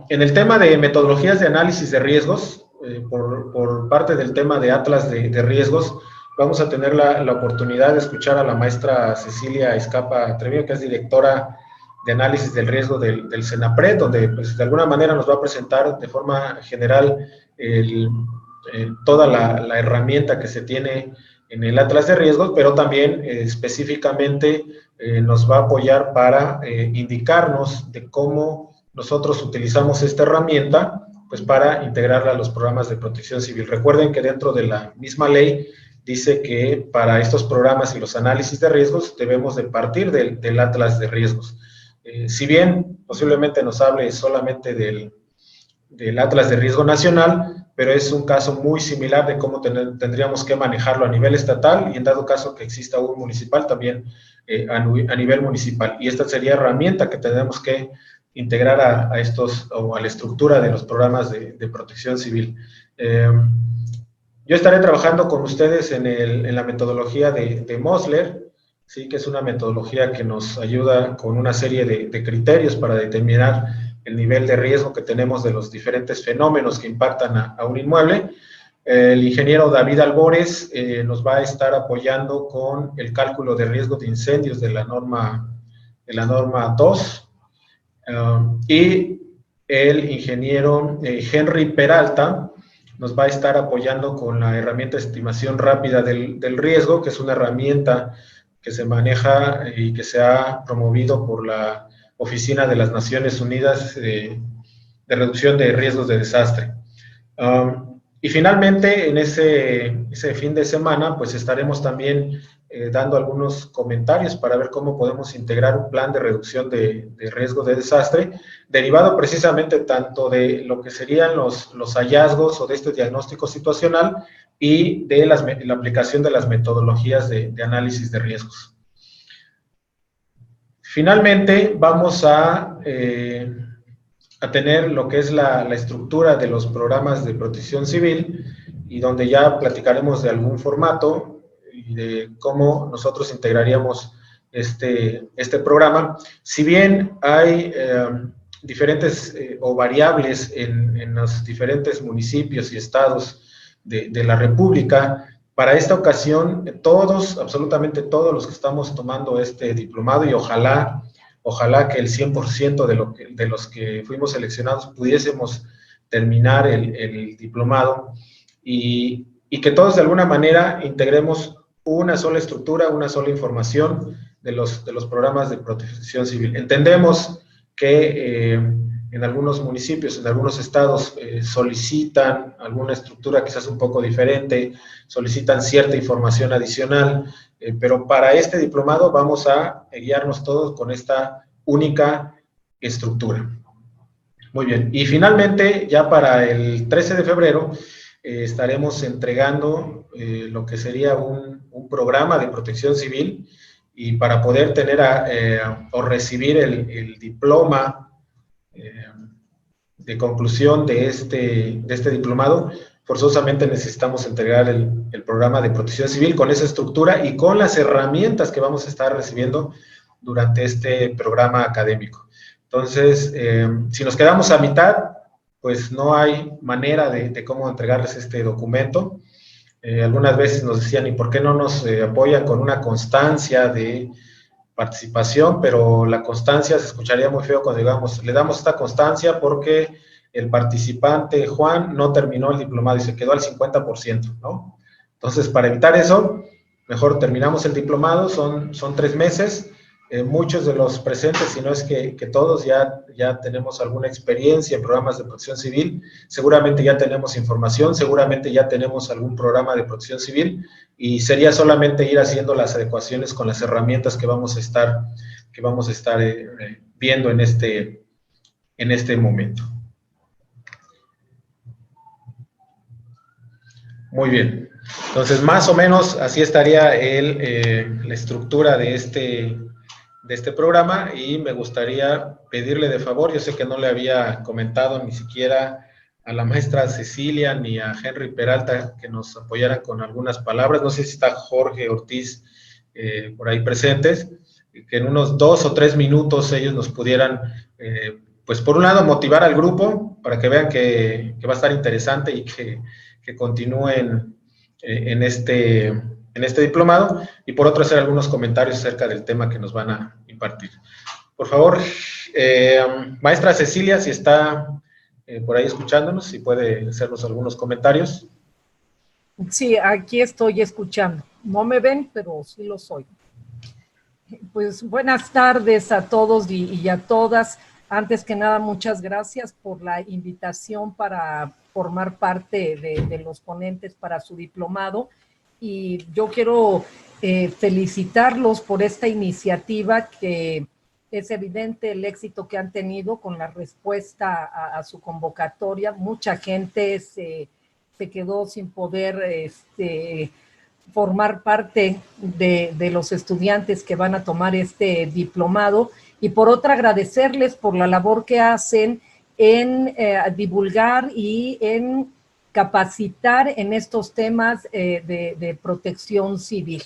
[SPEAKER 1] En el tema de metodologías de análisis de riesgos, por parte del tema de Atlas de riesgos, vamos a tener la oportunidad de escuchar a la maestra Cecilia Escapa Treviño, que es directora de análisis del riesgo del CENAPRED, donde pues, de alguna manera nos va a presentar de forma general toda la herramienta que se tiene en el Atlas de riesgos, pero también específicamente nos va a apoyar para indicarnos de cómo nosotros utilizamos esta herramienta pues para integrarla a los programas de protección civil. Recuerden que dentro de la misma ley dice que para estos programas y los análisis de riesgos debemos de partir del Atlas de Riesgos. Si bien posiblemente nos hable solamente del Atlas de Riesgo Nacional, pero es un caso muy similar de cómo tendríamos que manejarlo a nivel estatal y en dado caso que exista un municipal también a nivel municipal. Y esta sería herramienta que tenemos que integrar a estos o a la estructura de los programas de protección civil. Yo estaré trabajando con ustedes en la metodología de Mosler, ¿sí? Que es una metodología que nos ayuda con una serie de criterios para determinar el nivel de riesgo que tenemos de los diferentes fenómenos que impactan a un inmueble. El ingeniero David Albores nos va a estar apoyando con el cálculo de riesgo de incendios de la norma 2. Y el ingeniero Henry Peralta nos va a estar apoyando con la herramienta de estimación rápida del riesgo, que es una herramienta que se maneja y que se ha promovido por la Oficina de las Naciones Unidas de Reducción de Riesgos de Desastre. Y finalmente, en ese fin de semana, pues estaremos también dando algunos comentarios para ver cómo podemos integrar un plan de reducción de riesgo de desastre, derivado precisamente tanto de lo que serían los hallazgos o de este diagnóstico situacional y de la aplicación de las metodologías de análisis de riesgos. Finalmente, vamos a tener lo que es la estructura de los programas de protección civil y donde ya platicaremos de algún formato y de cómo nosotros integraríamos este programa. Si bien hay diferentes o variables en los diferentes municipios y estados de la República, para esta ocasión todos, absolutamente todos los que estamos tomando este diplomado y ojalá que el 100% de los que fuimos seleccionados pudiésemos terminar el diplomado y que todos de alguna manera integremos una sola estructura, una sola información de los programas de protección civil. Entendemos que en algunos municipios, en algunos estados solicitan alguna estructura quizás un poco diferente, solicitan cierta información adicional, pero para este diplomado vamos a guiarnos todos con esta única estructura. Muy bien, y finalmente ya para el 13 de febrero estaremos entregando lo que sería un programa de protección civil y para poder tener o recibir el diploma de conclusión de este diplomado, forzosamente necesitamos entregar el programa de protección civil con esa estructura y con las herramientas que vamos a estar recibiendo durante este programa académico. Entonces, si nos quedamos a mitad, pues no hay manera de cómo entregarles este documento. Algunas veces nos decían, ¿y por qué no nos apoyan con una constancia de participación? Pero la constancia se escucharía muy feo cuando digamos, le damos esta constancia porque el participante Juan no terminó el diplomado y se quedó al 50%, ¿no? Entonces, para evitar eso, mejor terminamos el diplomado, son 3 meses. Muchos de los presentes, si no es que todos ya tenemos alguna experiencia en programas de protección civil, seguramente ya tenemos información, seguramente ya tenemos algún programa de protección civil y sería solamente ir haciendo las adecuaciones con las herramientas que vamos a estar viendo en este momento. Muy bien, entonces más o menos así estaría la estructura de este programa y me gustaría pedirle de favor, yo sé que no le había comentado ni siquiera a la maestra Cecilia ni a Henry Peralta que nos apoyaran con algunas palabras, no sé si está Jorge Ortiz por ahí presentes, que en unos 2 o 3 minutos ellos nos pudieran, pues por un lado motivar al grupo para que vean que va a estar interesante y que continúen en este diplomado, y por otro hacer algunos comentarios acerca del tema que nos van a impartir. Por favor, maestra Cecilia, si está por ahí escuchándonos, si puede hacernos algunos comentarios.
[SPEAKER 4] Sí, aquí estoy escuchando. No me ven, pero sí lo soy. Pues buenas tardes a todos y a todas. Antes que nada, muchas gracias por la invitación para formar parte de los ponentes para su diplomado. Y yo quiero felicitarlos por esta iniciativa, que es evidente el éxito que han tenido con la respuesta a su convocatoria. Mucha gente se quedó sin poder formar parte de los estudiantes que van a tomar este diplomado, y por otra agradecerles por la labor que hacen en divulgar y en capacitar en estos temas de protección civil.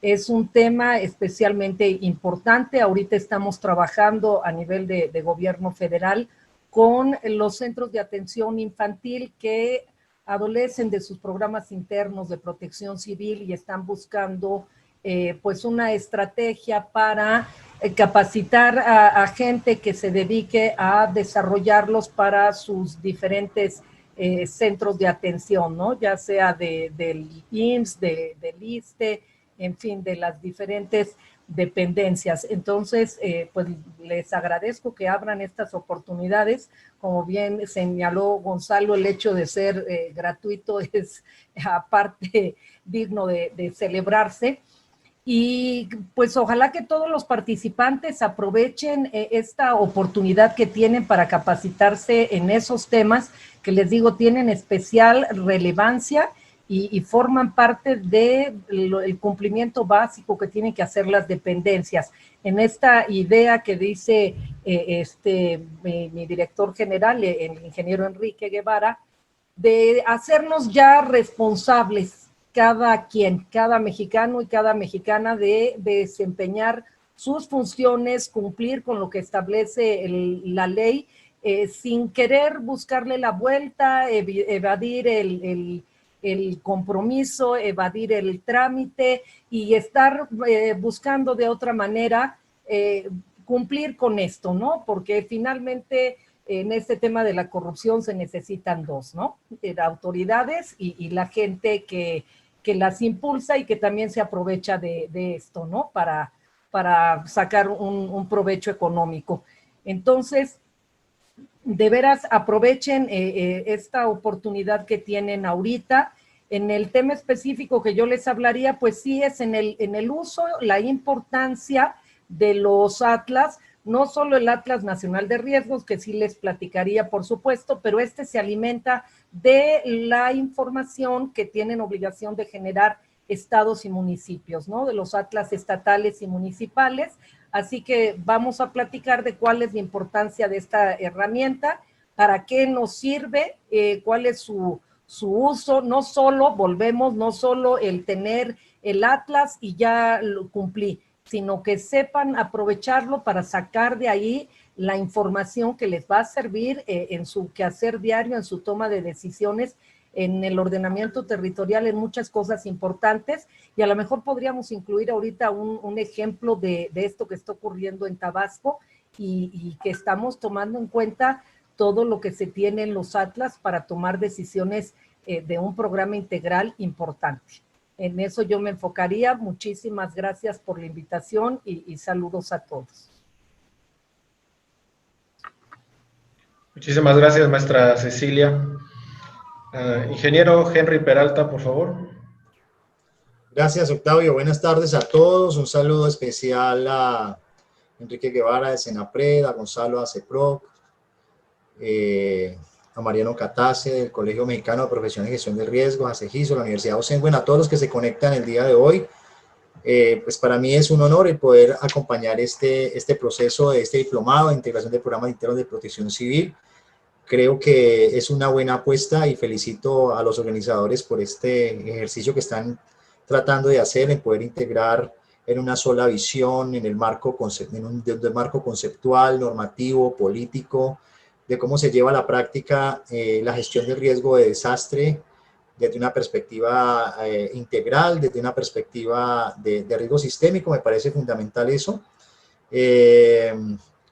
[SPEAKER 4] Es un tema especialmente importante. Ahorita estamos trabajando a nivel de gobierno federal con los centros de atención infantil que adolecen de sus programas internos de protección civil y están buscando pues una estrategia para capacitar a gente que se dedique a desarrollarlos para sus diferentes centros de atención, ¿no? Ya sea del IMSS, del ISSSTE, en fin, de las diferentes dependencias. Entonces, pues les agradezco que abran estas oportunidades. Como bien señaló Gonzalo, el hecho de ser gratuito es aparte digno de celebrarse. Y pues ojalá que todos los participantes aprovechen esta oportunidad que tienen para capacitarse en esos temas que, les digo, tienen especial relevancia y forman parte del cumplimiento básico que tienen que hacer las dependencias. En esta idea que dice mi director general, el ingeniero Enrique Guevara, de hacernos ya responsables cada quien, cada mexicano y cada mexicana, de desempeñar sus funciones, cumplir con lo que establece la ley, sin querer buscarle la vuelta, evadir el compromiso, evadir el trámite y estar buscando de otra manera cumplir con esto, ¿no? Porque finalmente en este tema de la corrupción se necesitan dos, ¿no? Autoridades y la gente que las impulsa y que también se aprovecha de esto, ¿no? Para sacar un provecho económico. Entonces, de veras aprovechen esta oportunidad que tienen ahorita. En el tema específico que yo les hablaría, pues sí es en el uso, la importancia de los atlas, no solo el Atlas Nacional de Riesgos, que sí les platicaría, por supuesto, pero se alimenta de la información que tienen obligación de generar estados y municipios, ¿no? De los atlas estatales y municipales. Así que vamos a platicar de cuál es la importancia de esta herramienta, para qué nos sirve, cuál es su uso. No solo, no solo el tener el atlas y ya lo cumplí, sino que sepan aprovecharlo para sacar de ahí la información que les va a servir en su quehacer diario, en su toma de decisiones, en el ordenamiento territorial, en muchas cosas importantes. Y a lo mejor podríamos incluir ahorita un ejemplo de esto que está ocurriendo en Tabasco y que estamos tomando en cuenta todo lo que se tiene en los atlas para tomar decisiones de un programa integral importante. En eso yo me enfocaría. Muchísimas gracias por la invitación y saludos a todos.
[SPEAKER 1] Muchísimas gracias, maestra Cecilia. Ingeniero Henry Peralta, por favor.
[SPEAKER 5] Gracias, Octavio. Buenas tardes a todos. Un saludo especial a Enrique Guevara de Senapred, a Gonzalo Aceproc, a Mariano Catase del Colegio Mexicano de Profesiones de Gestión de Riesgos, a CEGISO, a la Universidad Osenguén, a todos los que se conectan el día de hoy. Pues para mí es un honor el poder acompañar este proceso de este diplomado de integración de programas internos de protección civil. Creo que es una buena apuesta y felicito a los organizadores por este ejercicio que están tratando de hacer, en poder integrar en una sola visión, en el marco conceptual, normativo, político, de cómo se lleva a la práctica la gestión del riesgo de desastre desde una perspectiva integral, desde una perspectiva de riesgo sistémico. Me parece fundamental eso.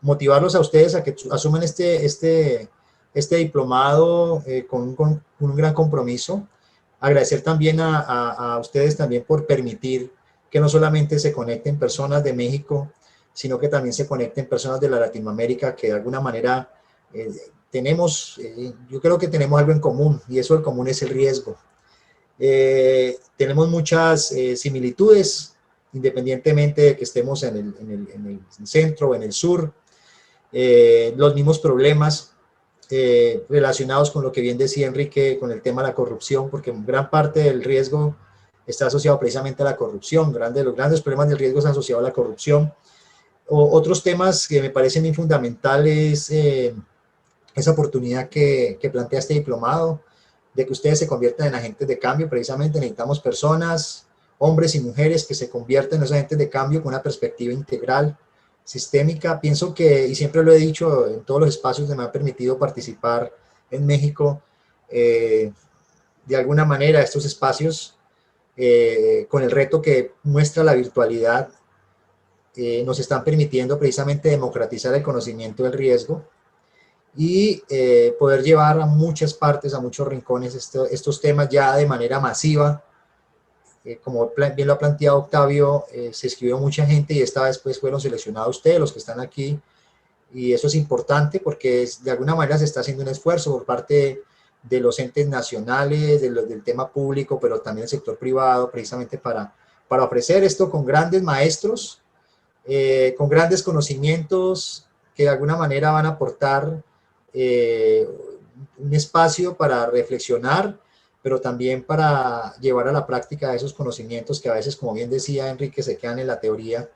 [SPEAKER 5] Motivarlos a ustedes a que asuman este diplomado con un gran compromiso. Agradecer también a ustedes también por permitir que no solamente se conecten personas de México, sino que también se conecten personas de la Latinoamérica que de alguna manera yo creo que tenemos algo en común, y eso en común es el riesgo. Tenemos muchas similitudes, independientemente de que estemos en el centro o en el sur, los mismos problemas relacionados con lo que bien decía Enrique, con el tema de la corrupción, porque gran parte del riesgo está asociado precisamente a la corrupción. Los grandes problemas del riesgo están asociados a la corrupción. Otros temas que me parecen muy fundamentales, esa oportunidad que plantea este diplomado, de que ustedes se conviertan en agentes de cambio. Precisamente necesitamos personas, hombres y mujeres, que se conviertan en esos agentes de cambio con una perspectiva integral, sistémica. Pienso que, y siempre lo he dicho en todos los espacios que me han permitido participar en México, de alguna manera estos espacios, con el reto que muestra la virtualidad, nos están permitiendo precisamente democratizar el conocimiento del riesgo y poder llevar a muchas partes, a muchos rincones estos temas ya de manera masiva. Como bien lo ha planteado Octavio, se escribió mucha gente y esta vez pues fueron seleccionados ustedes, los que están aquí, y eso es importante porque de alguna manera se está haciendo un esfuerzo por parte de los entes nacionales, del tema público, pero también del sector privado, precisamente para ofrecer esto con grandes maestros, con grandes conocimientos que de alguna manera van a aportar un espacio para reflexionar, pero también para llevar a la práctica esos conocimientos que a veces, como bien decía Enrique, se quedan en la teoría.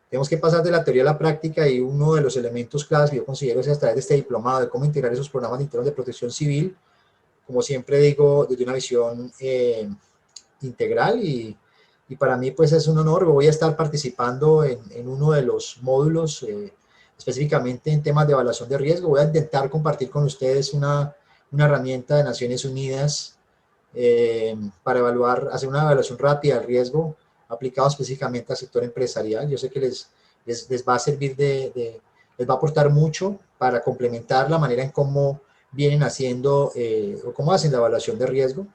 [SPEAKER 5] Tenemos que pasar de la teoría a la práctica, y uno de los elementos claves que yo considero es a través de este diplomado, de cómo integrar esos programas internos de protección civil, como siempre digo, desde una visión integral, y para mí pues es un honor. Voy a estar participando en uno de los módulos, específicamente en temas de evaluación de riesgo. Voy a intentar compartir con ustedes una herramienta de Naciones Unidas para hacer una evaluación rápida del riesgo aplicado específicamente al sector empresarial. Yo sé que les va a servir les va a aportar mucho para complementar la manera en cómo vienen haciendo o cómo hacen la evaluación de riesgo.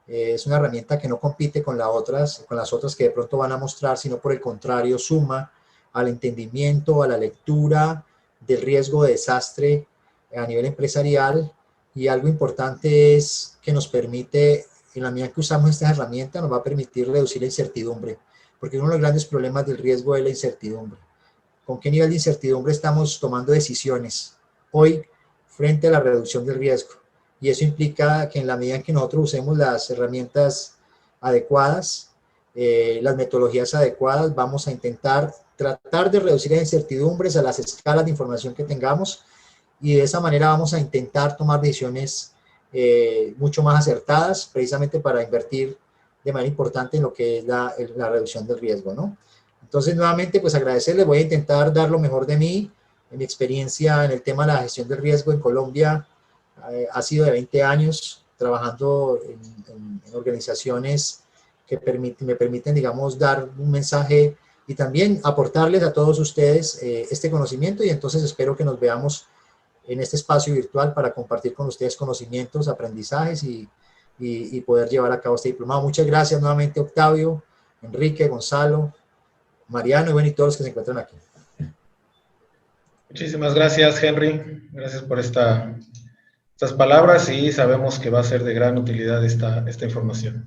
[SPEAKER 5] Es una herramienta que no compite con las otras que de pronto van a mostrar, sino por el contrario suma al entendimiento, a la lectura del riesgo de desastre a nivel empresarial. Y algo importante es que nos permite, en la medida que usamos esta herramienta, nos va a permitir reducir la incertidumbre, porque uno de los grandes problemas del riesgo es la incertidumbre. ¿Con qué nivel de incertidumbre estamos tomando decisiones hoy frente a la reducción del riesgo? Y eso implica que en la medida en que nosotros usemos las herramientas adecuadas, las metodologías adecuadas, vamos a tratar de reducir las incertidumbres a las escalas de información que tengamos, y de esa manera vamos a intentar tomar decisiones mucho más acertadas, precisamente para invertir de manera importante en lo que es la reducción del riesgo, ¿no? Entonces, nuevamente, pues agradecerles. Voy a intentar dar lo mejor de mí. En mi experiencia en el tema de la gestión del riesgo en Colombia ha sido de 20 años trabajando en organizaciones que me permiten, digamos, dar un mensaje y también aportarles a todos ustedes este conocimiento, y entonces espero que nos veamos en este espacio virtual para compartir con ustedes conocimientos, aprendizajes y poder llevar a cabo este diplomado. Muchas gracias nuevamente, Octavio, Enrique, Gonzalo, Mariano, y bueno, y todos los que se encuentran aquí.
[SPEAKER 1] Muchísimas gracias, Henry. Gracias por estas palabras, y sabemos que va a ser de gran utilidad esta información.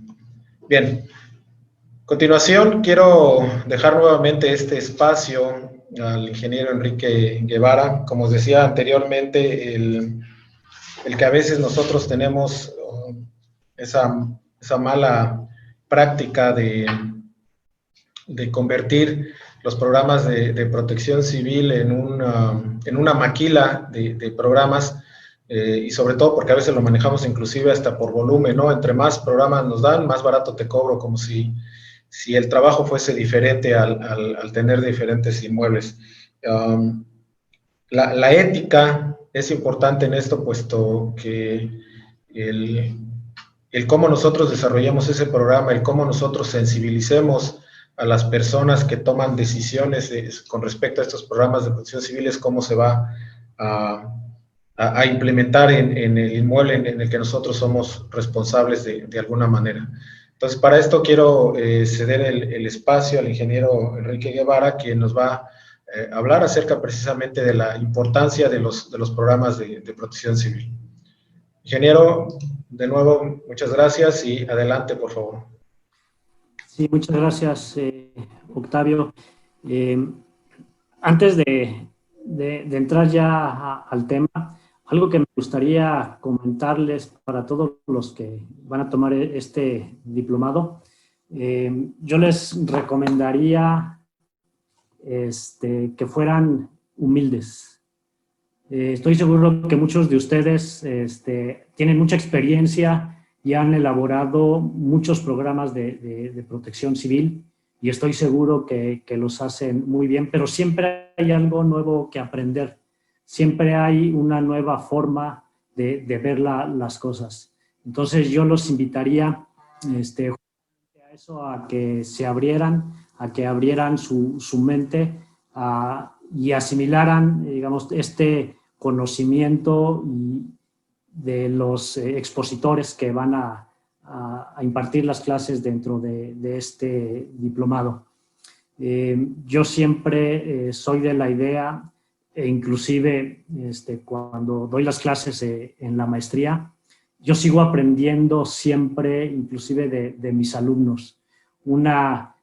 [SPEAKER 1] Bien, a continuación quiero dejar nuevamente este espacio al ingeniero Enrique Guevara. Como os decía anteriormente, el que a veces nosotros tenemos esa mala práctica de convertir los programas de protección civil en una maquila de programas, y sobre todo porque a veces lo manejamos inclusive hasta por volumen, ¿no? Entre más programas nos dan, más barato te cobro, como si el trabajo fuese diferente al tener diferentes inmuebles. La ética es importante en esto, puesto que el cómo nosotros desarrollamos ese programa, el cómo nosotros sensibilicemos a las personas que toman decisiones con respecto a estos programas de protección civil, es cómo se va a implementar en el inmueble en el que nosotros somos responsables de alguna manera. Entonces, para esto quiero ceder el espacio al ingeniero Enrique Guevara, quien nos va hablar acerca precisamente de la importancia de los programas de protección civil. Ingeniero, de nuevo, muchas gracias y adelante, por favor.
[SPEAKER 3] Sí, muchas gracias, Octavio. Antes de entrar ya al tema, algo que me gustaría comentarles para todos los que van a tomar este diplomado, yo les recomendaría que fueran humildes. Estoy seguro que muchos de ustedes tienen mucha experiencia y han elaborado muchos programas de protección civil y estoy seguro que los hacen muy bien, pero siempre hay algo nuevo que aprender. Siempre hay una nueva forma de ver las cosas. Entonces yo los invitaría a eso, a que se abrieran, a que abrieran su mente y asimilaran, digamos, este conocimiento de los expositores que van a impartir las clases dentro de este diplomado. Yo siempre soy de la idea, e inclusive cuando doy las clases en la maestría, yo sigo aprendiendo siempre, inclusive de mis alumnos, una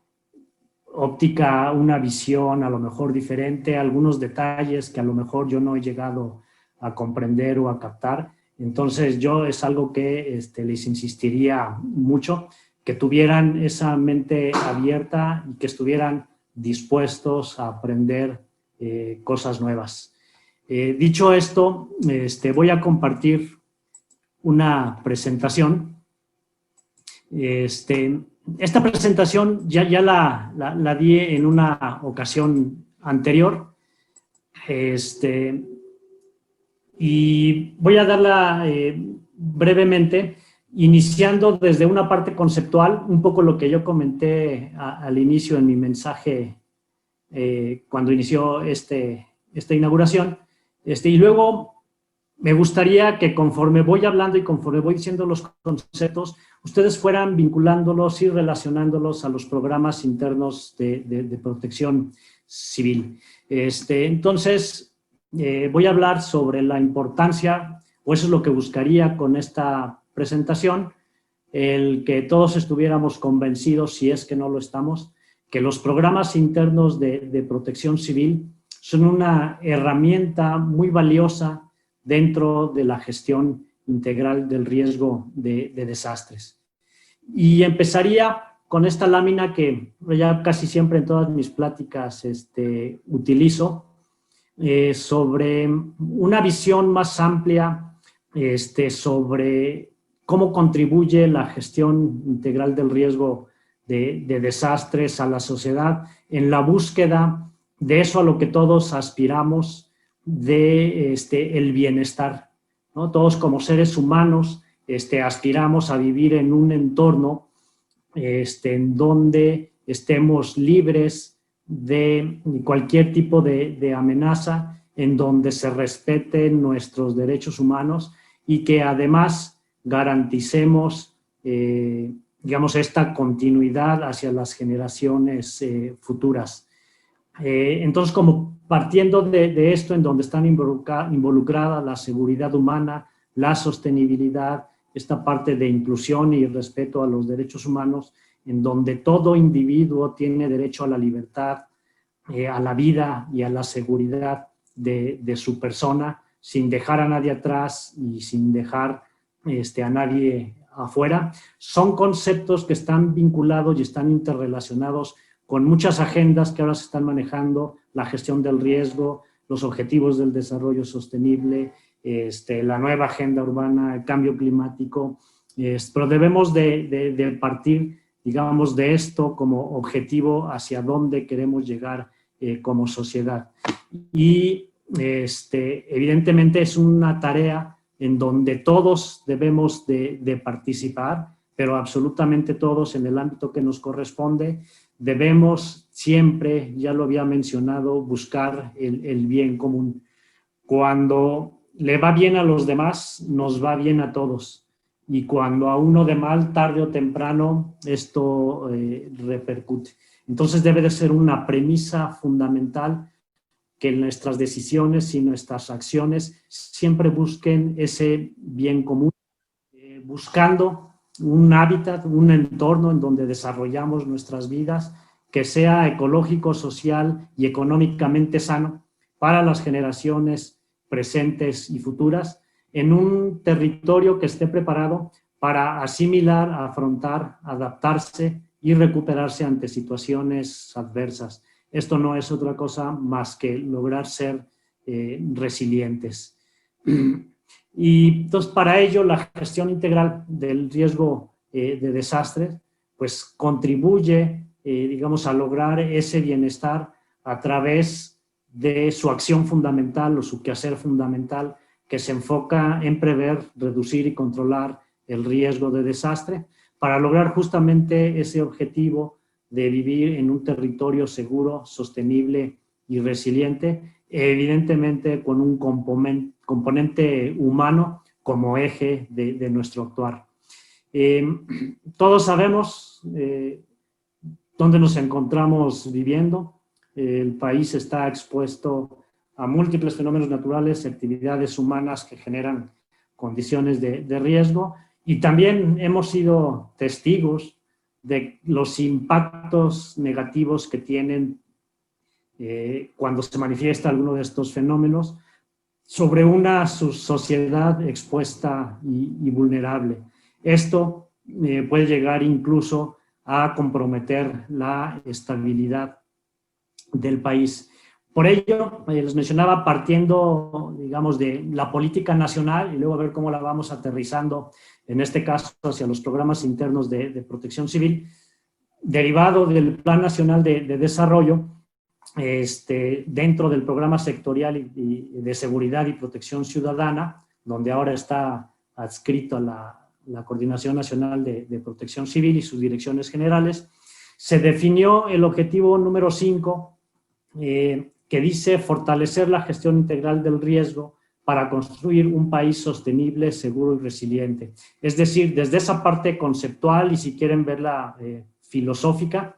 [SPEAKER 3] óptica, una visión a lo mejor diferente, algunos detalles que a lo mejor yo no he llegado a comprender o a captar. Entonces yo es algo que les insistiría mucho, que tuvieran esa mente abierta y que estuvieran dispuestos a aprender cosas nuevas. Dicho esto, voy a compartir una presentación. Esta presentación ya la di en una ocasión anterior, y voy a darla brevemente, iniciando desde una parte conceptual, un poco lo que yo comenté al inicio en mi mensaje cuando inició esta inauguración, y luego me gustaría que conforme voy hablando y conforme voy diciendo los conceptos, ustedes fueran vinculándolos y relacionándolos a los programas internos de protección civil. Entonces, voy a hablar sobre la importancia, o eso es lo que buscaría con esta presentación, el que todos estuviéramos convencidos, si es que no lo estamos, que los programas internos de protección civil son una herramienta muy valiosa dentro de la gestión integral del riesgo de desastres. Y empezaría con esta lámina que ya casi siempre en todas mis pláticas utilizo, sobre una visión más amplia sobre cómo contribuye la gestión integral del riesgo de desastres a la sociedad en la búsqueda de eso a lo que todos aspiramos, de el bienestar, ¿no? Todos como seres humanos aspiramos a vivir en un entorno en donde estemos libres de cualquier tipo de amenaza, en donde se respeten nuestros derechos humanos y que además garanticemos, digamos, esta continuidad hacia las generaciones futuras. Entonces, como partiendo de esto, en donde están involucradas la seguridad humana, la sostenibilidad, esta parte de inclusión y respeto a los derechos humanos, en donde todo individuo tiene derecho a la libertad, a la vida y a la seguridad de su persona, sin dejar a nadie atrás y sin dejar a nadie afuera, son conceptos que están vinculados y están interrelacionados con muchas agendas que ahora se están manejando, la gestión del riesgo, los objetivos del desarrollo sostenible, la nueva agenda urbana, el cambio climático, pero debemos de partir, digamos, de esto como objetivo hacia dónde queremos llegar como sociedad. Y evidentemente es una tarea en donde todos debemos de participar, pero absolutamente todos en el ámbito que nos corresponde. Debemos siempre, ya lo había mencionado, buscar el bien común. Cuando le va bien a los demás, nos va bien a todos. Y cuando a uno de mal, tarde o temprano, esto repercute. Entonces debe de ser una premisa fundamental que nuestras decisiones y nuestras acciones siempre busquen ese bien común, buscando un hábitat, un entorno en donde desarrollamos nuestras vidas que sea ecológico, social y económicamente sano para las generaciones presentes y futuras, en un territorio que esté preparado para asimilar, afrontar, adaptarse y recuperarse ante situaciones adversas. Esto no es otra cosa más que lograr ser resilientes. Y entonces, para ello, la gestión integral del riesgo de desastres, pues contribuye, digamos, a lograr ese bienestar a través de su acción fundamental o su quehacer fundamental, que se enfoca en prever, reducir y controlar el riesgo de desastre, para lograr justamente ese objetivo de vivir en un territorio seguro, sostenible y resiliente, evidentemente con un componente humano como eje de nuestro actuar. Todos sabemos dónde nos encontramos viviendo. El país está expuesto a múltiples fenómenos naturales, actividades humanas que generan condiciones de riesgo, y también hemos sido testigos de los impactos negativos que tienen cuando se manifiesta alguno de estos fenómenos sobre una sociedad expuesta y vulnerable. Esto puede llegar incluso a comprometer la estabilidad del país. Por ello, les mencionaba, partiendo, digamos, de la política nacional y luego a ver cómo la vamos aterrizando, en este caso, hacia los programas internos de protección civil, derivado del Plan Nacional de Desarrollo, dentro del programa sectorial y de seguridad y protección ciudadana, donde ahora está adscrito a la Coordinación Nacional de Protección Civil y sus direcciones generales, se definió el objetivo número 5, que dice fortalecer la gestión integral del riesgo para construir un país sostenible, seguro y resiliente. Es decir, desde esa parte conceptual y, si quieren verla filosófica,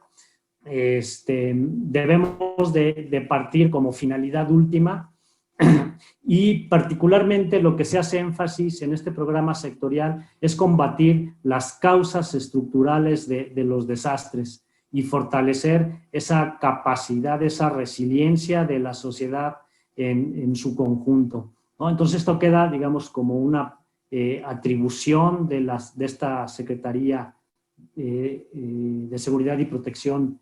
[SPEAKER 3] debemos de partir como finalidad última, y particularmente lo que se hace énfasis en este programa sectorial es combatir las causas estructurales de los desastres y fortalecer esa capacidad, esa resiliencia de la sociedad en su conjunto, ¿no? Entonces esto queda, digamos, como una atribución de esta Secretaría de Seguridad y Protección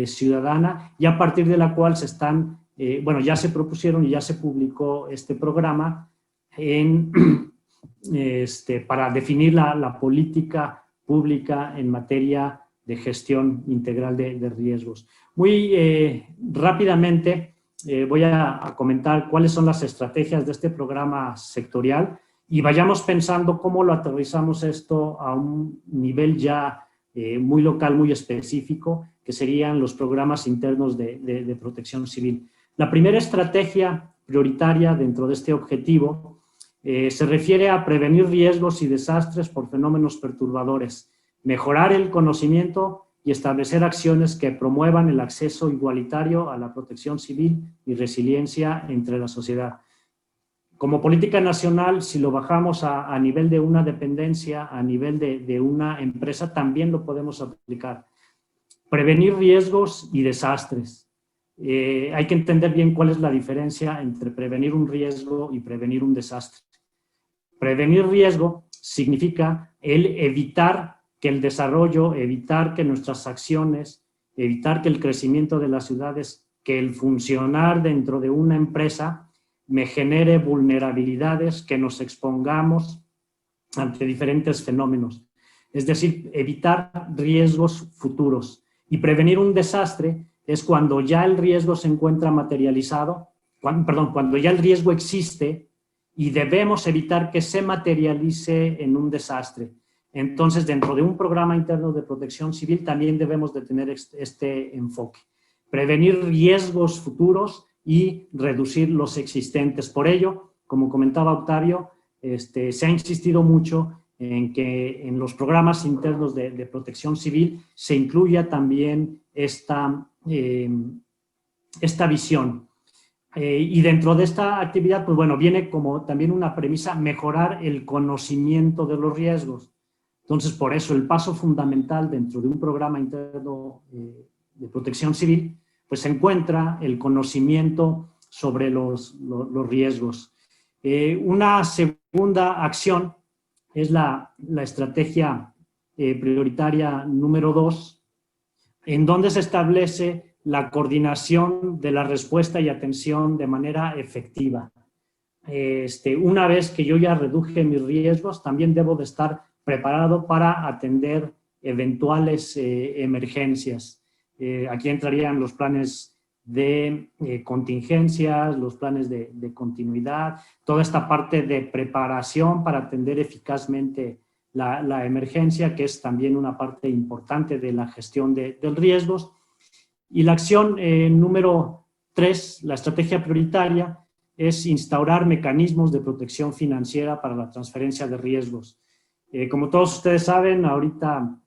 [SPEAKER 3] Ciudadana, y a partir de la cual se están, ya se propusieron y ya se publicó este programa para definir la política pública en materia de gestión integral de riesgos. Muy rápidamente voy a comentar cuáles son las estrategias de este programa sectorial y vayamos pensando cómo lo aterrizamos esto a un nivel ya muy local, muy específico, que serían los programas internos de protección civil. La primera estrategia prioritaria dentro de este objetivo se refiere a prevenir riesgos y desastres por fenómenos perturbadores, mejorar el conocimiento y establecer acciones que promuevan el acceso igualitario a la protección civil y resiliencia entre la sociedad. Como política nacional, si lo bajamos a nivel de una dependencia, a nivel de una empresa, también lo podemos aplicar. Prevenir riesgos y desastres. Hay que entender bien cuál es la diferencia entre prevenir un riesgo y prevenir un desastre. Prevenir riesgo significa el evitar que el desarrollo, evitar que nuestras acciones, evitar que el crecimiento de las ciudades, que el funcionar dentro de una empresa me genere vulnerabilidades, que nos expongamos ante diferentes fenómenos. Es decir, evitar riesgos futuros. Y prevenir un desastre es cuando ya el riesgo se encuentra materializado, cuando ya el riesgo existe y debemos evitar que se materialice en un desastre. Entonces, dentro de un programa interno de protección civil también debemos de tener este enfoque. Prevenir riesgos futuros y reducir los existentes. Por ello, como comentaba Octavio, se ha insistido mucho en que en los programas internos de protección civil se incluya también esta visión. Y dentro de esta actividad, pues bueno, viene como también una premisa, mejorar el conocimiento de los riesgos. Entonces, por eso el paso fundamental dentro de un programa interno de protección civil, pues se encuentra el conocimiento sobre los riesgos. Una segunda acción es la estrategia prioritaria número 2, en donde se establece la coordinación de la respuesta y atención de manera efectiva. Una vez que yo ya reduje mis riesgos, también debo de estar preparado para atender eventuales emergencias. Aquí entrarían los planes de contingencias, los planes de continuidad, toda esta parte de preparación para atender eficazmente la emergencia, que es también una parte importante de la gestión de riesgos. Y la acción número 3, la estrategia prioritaria, es instaurar mecanismos de protección financiera para la transferencia de riesgos. Como todos ustedes saben, ahorita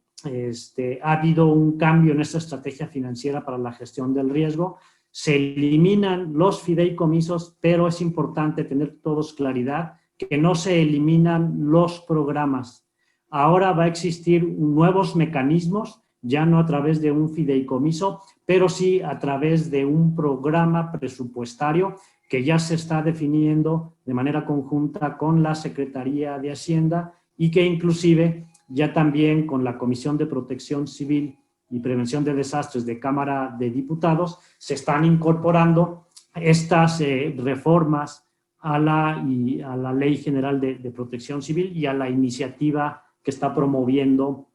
[SPEAKER 3] ha habido un cambio en esta estrategia financiera para la gestión del riesgo. Se eliminan los fideicomisos, pero es importante tener todos claridad que no se eliminan los programas. Ahora va a existir nuevos mecanismos, ya no a través de un fideicomiso, pero sí a través de un programa presupuestario que ya se está definiendo de manera conjunta con la Secretaría de Hacienda y que inclusive ya también con la Comisión de Protección Civil y Prevención de Desastres de Cámara de Diputados se están incorporando estas reformas a la Ley General de Protección Civil y a la iniciativa que está promoviendo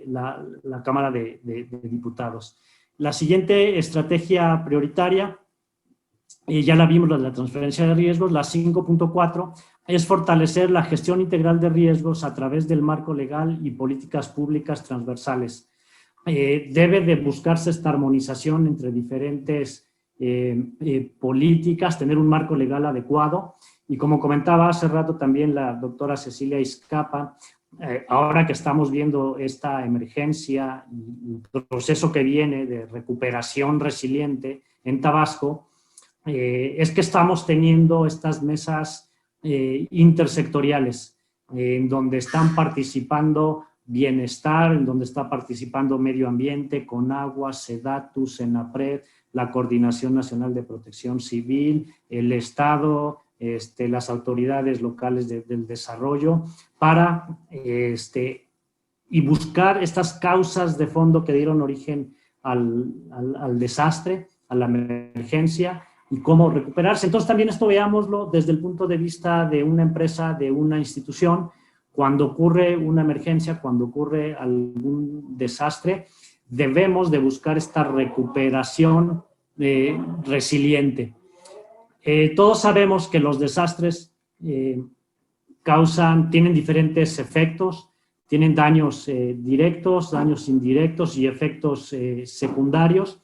[SPEAKER 3] la Cámara de Diputados. La siguiente estrategia prioritaria, ya la vimos, la transferencia de riesgos, la 5.4, es fortalecer la gestión integral de riesgos a través del marco legal y políticas públicas transversales. Debe de buscarse esta armonización entre diferentes políticas, tener un marco legal adecuado. Y como comentaba hace rato también la doctora Cecilia Izcapa, ahora que estamos viendo esta emergencia y el proceso que viene de recuperación resiliente en Tabasco, es que estamos teniendo estas mesas intersectoriales en donde están participando bienestar, en donde está participando medio ambiente, CONAGUA, SEDATU, SENAPRED, la Coordinación Nacional de Protección Civil, el Estado, las autoridades locales del desarrollo, para y buscar estas causas de fondo que dieron origen al desastre, a la emergencia, y cómo recuperarse. Entonces también esto veámoslo desde el punto de vista de una empresa, de una institución. Cuando ocurre una emergencia, cuando ocurre algún desastre, debemos de buscar esta recuperación resiliente. Todos sabemos que los desastres tienen diferentes efectos, tienen daños directos, daños indirectos y efectos secundarios.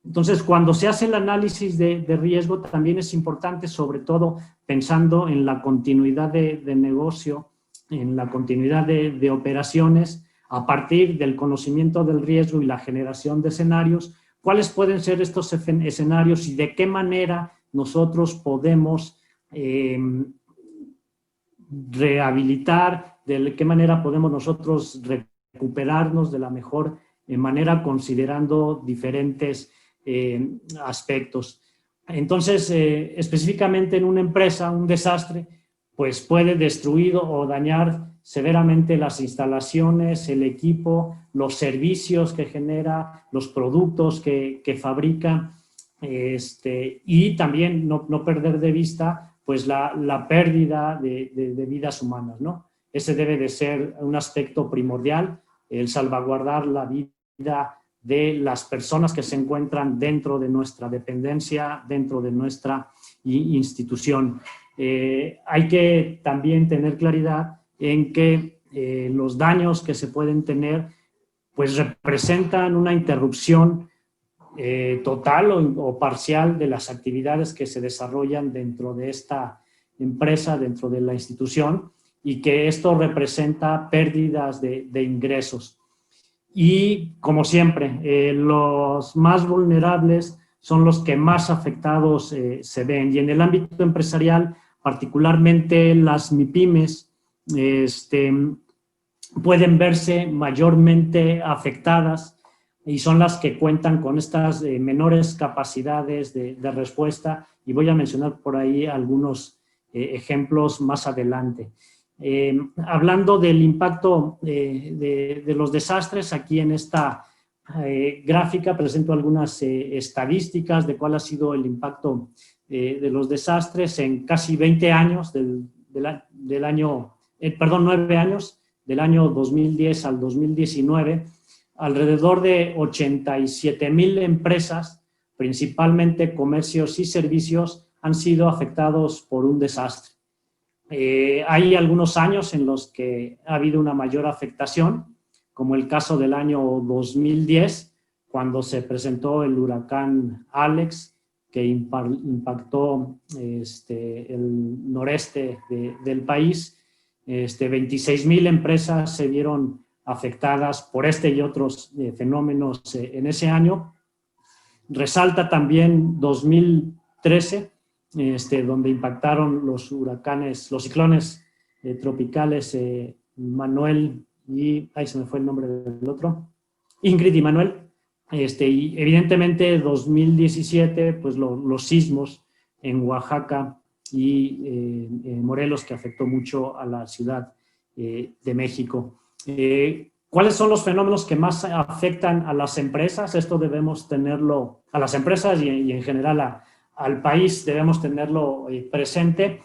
[SPEAKER 3] Entonces, cuando se hace el análisis de riesgo, también es importante, sobre todo pensando en la continuidad de negocio, en la continuidad de operaciones, a partir del conocimiento del riesgo y la generación de escenarios, cuáles pueden ser estos escenarios y de qué manera nosotros podemos rehabilitar, de qué manera podemos nosotros recuperarnos de la mejor manera, considerando diferentes aspectos. Entonces, específicamente en una empresa, un desastre, pues puede destruir o dañar severamente las instalaciones, el equipo, los servicios que genera, los productos que fabrica, y también no perder de vista pues la pérdida de vidas humanas, ¿no? Ese debe de ser un aspecto primordial, el salvaguardar la vida de las personas que se encuentran dentro de nuestra dependencia, dentro de nuestra institución. Hay que también tener claridad en que los daños que se pueden tener pues representan una interrupción total o parcial de las actividades que se desarrollan dentro de esta empresa, dentro de la institución, y que esto representa pérdidas de ingresos. Y como siempre, los más vulnerables son los que más afectados se ven. Y en el ámbito empresarial, particularmente las MIPYMES, pueden verse mayormente afectadas y son las que cuentan con estas menores capacidades de respuesta, y voy a mencionar por ahí algunos ejemplos más adelante. Hablando del impacto de los desastres, aquí en esta gráfica presento algunas estadísticas de cuál ha sido el impacto de los desastres en casi 20 años, 9 años, del año 2010 al 2019, alrededor de 87,000 empresas, principalmente comercios y servicios, han sido afectados por un desastre. Hay algunos años en los que ha habido una mayor afectación, como el caso del año 2010, cuando se presentó el huracán Alex, que impactó el noreste del país. 26,000 empresas se vieron afectadas por este y otros fenómenos en ese año. Resalta también 2013, donde impactaron los ciclones tropicales Manuel y, ahí se me fue el nombre del otro, Ingrid y Manuel. Y evidentemente 2017, pues los sismos en Oaxaca y Morelos, que afectó mucho a la Ciudad de México. ¿Cuáles son los fenómenos que más afectan a las empresas? Esto debemos tenerlo, a las empresas y en general al país debemos tenerlo presente.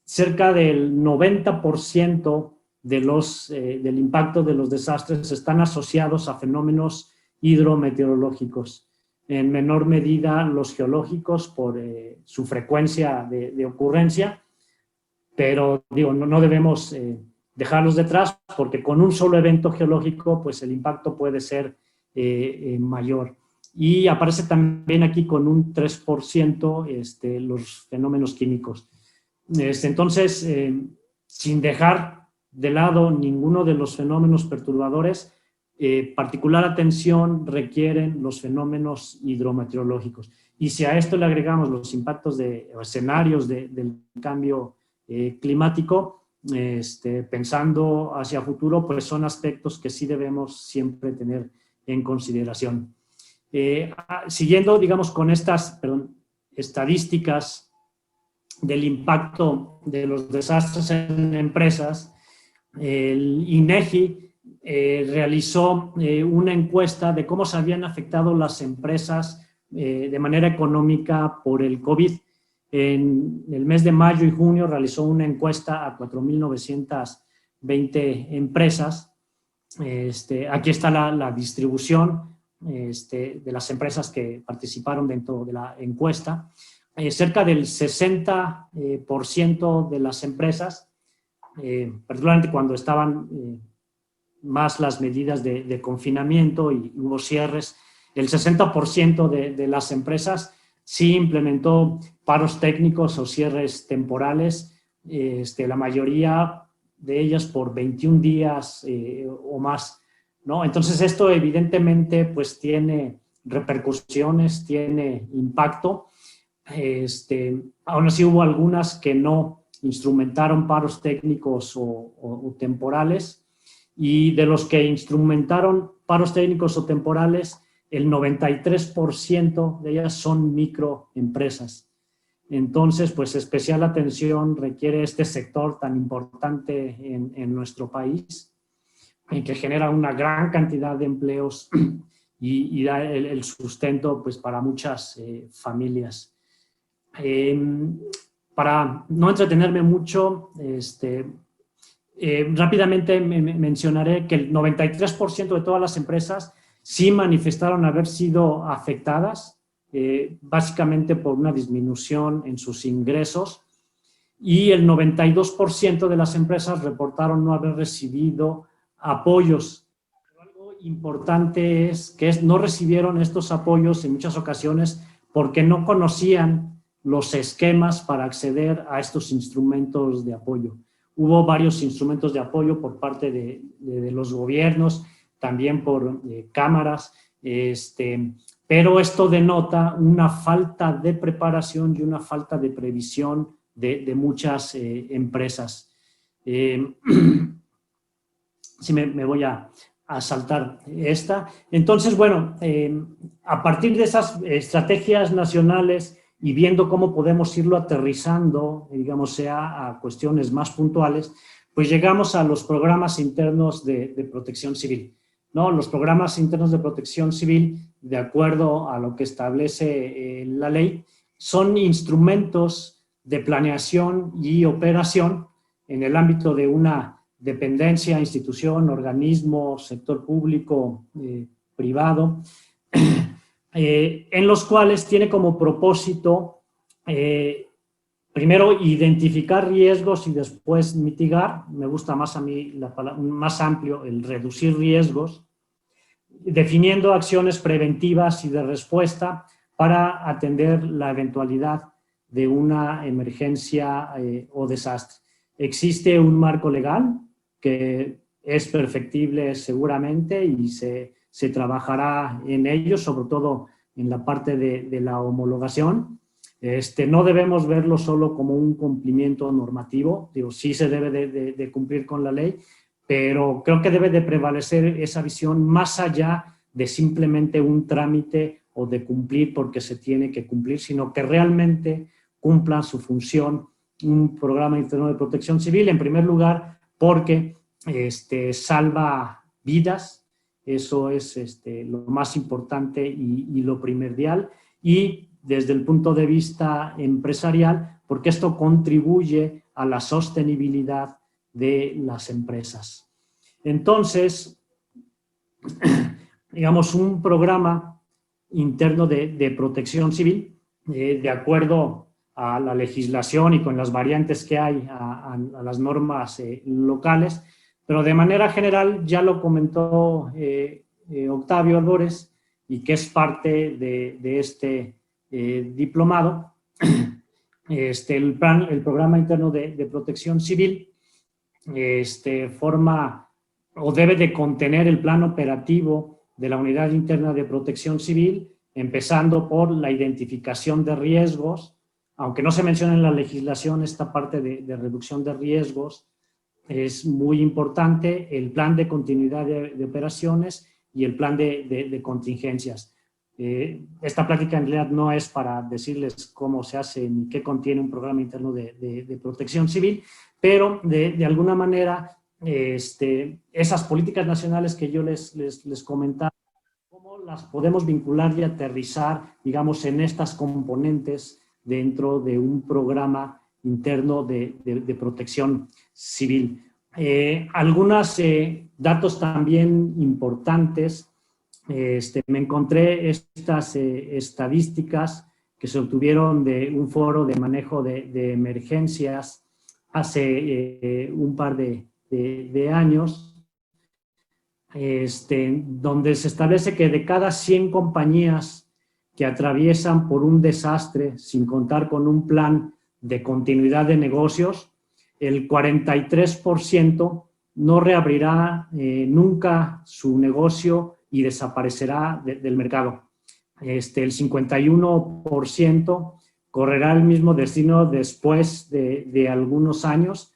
[SPEAKER 3] Cerca del 90% del impacto de los desastres están asociados a fenómenos hidrometeorológicos. En menor medida los geológicos por su frecuencia de ocurrencia, pero no debemos dejarlos detrás, porque con un solo evento geológico pues el impacto puede ser mayor. Y aparece también aquí con un 3% los fenómenos químicos. Entonces, sin dejar de lado ninguno de los fenómenos perturbadores, particular atención requieren los fenómenos hidrometeorológicos. Y si a esto le agregamos los impactos de escenarios del cambio climático, pensando hacia futuro, pues son aspectos que sí debemos siempre tener en consideración. Siguiendo, digamos, con estas estadísticas del impacto de los desastres en empresas, el INEGI realizó una encuesta de cómo se habían afectado las empresas de manera económica por el COVID. En el mes de mayo y junio realizó una encuesta a 4,920 empresas. Aquí está la distribución de las empresas que participaron dentro de la encuesta. Cerca del 60% de las empresas, particularmente cuando estaban más las medidas de confinamiento y hubo cierres, el 60% de las empresas sí implementó paros técnicos o cierres temporales, la mayoría de ellas por 21 días o más, ¿no? Entonces esto evidentemente pues tiene repercusiones, tiene impacto. Aún así hubo algunas que no instrumentaron paros técnicos o temporales, y de los que instrumentaron paros técnicos o temporales, el 93% de ellas son microempresas. Entonces, pues especial atención requiere este sector tan importante en nuestro país, que genera una gran cantidad de empleos y da el sustento pues, para muchas familias. Para no entretenerme mucho, rápidamente mencionaré que el 93% de todas las empresas sí manifestaron haber sido afectadas, básicamente por una disminución en sus ingresos, y el 92% de las empresas reportaron no haber recibido apoyos. Pero algo importante es que no recibieron estos apoyos en muchas ocasiones porque no conocían los esquemas para acceder a estos instrumentos de apoyo. Hubo varios instrumentos de apoyo por parte de los gobiernos, también por cámaras, pero esto denota una falta de preparación y una falta de previsión de muchas empresas. Si me voy a saltar esta. Entonces, bueno, a partir de esas estrategias nacionales y viendo cómo podemos irlo aterrizando, digamos, sea a cuestiones más puntuales, pues llegamos a los programas internos de protección civil, ¿no? Los programas internos de protección civil, de acuerdo a lo que establece la ley, son instrumentos de planeación y operación en el ámbito de una dependencia, institución, organismo, sector público, privado, en los cuales tiene como propósito, primero, identificar riesgos y después mitigar. Me gusta más a mí la palabra, más amplio, el reducir riesgos, definiendo acciones preventivas y de respuesta para atender la eventualidad de una emergencia o desastre. Existe un marco legal que es perfectible seguramente y se trabajará en ello, sobre todo en la parte de la homologación. No debemos verlo solo como un cumplimiento normativo, digo, sí se debe de cumplir con la ley, pero creo que debe de prevalecer esa visión más allá de simplemente un trámite o de cumplir porque se tiene que cumplir, sino que realmente cumpla su función un programa interno de protección civil, en primer lugar porque salva vidas, eso es lo más importante y lo primordial, y desde el punto de vista empresarial, porque esto contribuye a la sostenibilidad de las empresas. Entonces, digamos, un programa interno de protección civil, de acuerdo a la legislación y con las variantes que hay a las normas locales, pero de manera general ya lo comentó Octavio Albores, y que es parte de este diplomado, el programa interno de protección civil forma o debe de contener el plan operativo de la Unidad Interna de Protección Civil, empezando por la identificación de riesgos, aunque no se menciona en la legislación esta parte de reducción de riesgos, es muy importante el plan de continuidad de operaciones y el plan de contingencias. Esta plática en realidad no es para decirles cómo se hace ni qué contiene un programa interno de protección civil, pero de alguna manera esas políticas nacionales que yo les comentaba, cómo las podemos vincular y aterrizar, digamos, en estas componentes dentro de un programa interno de protección civil. Algunos datos también importantes. Me encontré estas estadísticas que se obtuvieron de un foro de manejo de emergencias hace un par de años, donde se establece que de cada 100 compañías que atraviesan por un desastre sin contar con un plan de continuidad de negocios, el 43% no reabrirá nunca su negocio y desaparecerá del mercado. El 51% correrá el mismo destino después de algunos años.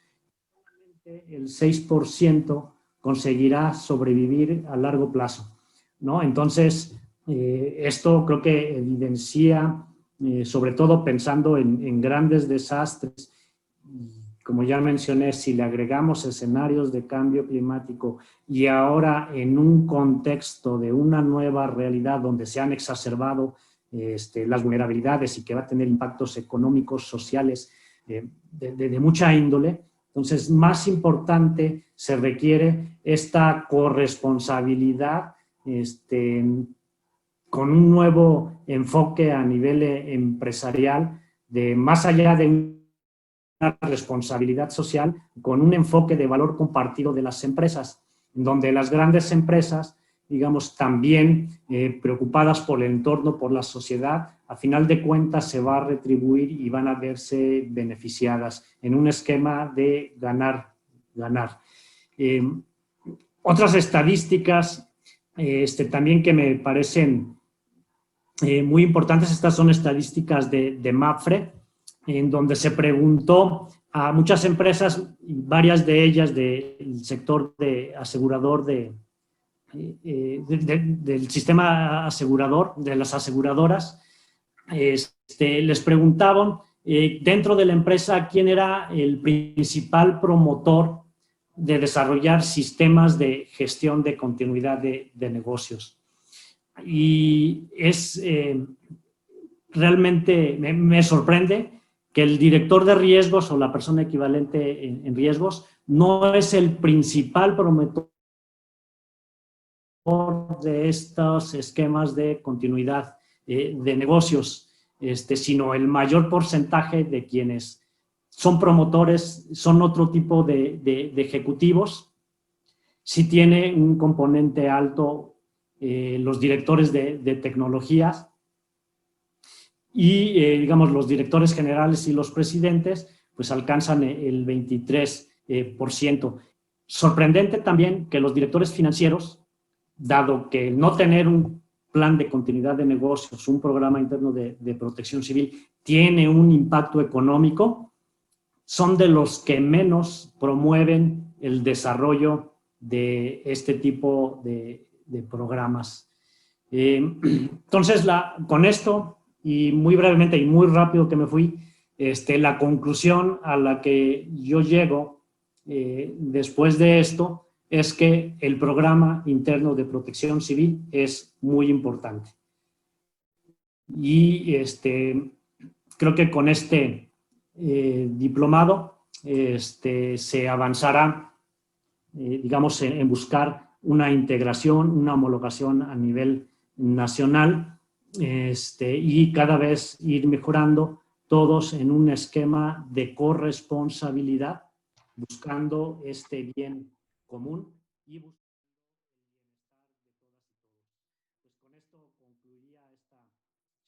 [SPEAKER 3] El 6% conseguirá sobrevivir a largo plazo, ¿no? Entonces, esto creo que evidencia, sobre todo pensando en grandes desastres, como ya mencioné, si le agregamos escenarios de cambio climático y ahora en un contexto de una nueva realidad donde se han exacerbado las vulnerabilidades y que va a tener impactos económicos, sociales, de mucha índole, entonces más importante se requiere esta corresponsabilidad con un nuevo enfoque a nivel empresarial, de más allá de una responsabilidad social, con un enfoque de valor compartido de las empresas, donde las grandes empresas, digamos, también preocupadas por el entorno, por la sociedad, a final de cuentas se va a retribuir y van a verse beneficiadas en un esquema de ganar, ganar. Otras estadísticas también que me parecen muy importantes. Estas son estadísticas de MAPFRE, en donde se preguntó a muchas empresas, varias de ellas del sector de asegurador del sistema asegurador, de las aseguradoras, les preguntaban dentro de la empresa quién era el principal promotor de desarrollar sistemas de gestión de continuidad de negocios. Y es realmente me sorprende que el director de riesgos o la persona equivalente en riesgos no es el principal promotor de estos esquemas de continuidad de negocios, sino el mayor porcentaje de quienes son promotores son otro tipo de ejecutivos. Sí tiene un componente alto los directores de tecnologías y, digamos, los directores generales y los presidentes, pues alcanzan el 23%. Sorprendente también que los directores financieros, dado que no tener un plan de continuidad de negocios, un programa interno de protección civil, tiene un impacto económico, son de los que menos promueven el desarrollo de este tipo de programas. Entonces, con esto, y muy brevemente y muy rápido que me fui, la conclusión a la que yo llego después de esto es que el programa interno de protección civil es muy importante. Y creo que con este diplomado se avanzará, digamos, en buscar una integración, una homologación a nivel nacional y cada vez ir mejorando todos en un esquema de corresponsabilidad, buscando este bien común y buscando el bienestar de todas y todos. Pues con esto concluiría esta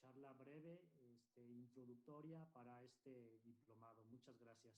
[SPEAKER 3] charla breve, introductoria para este diplomado. Muchas gracias.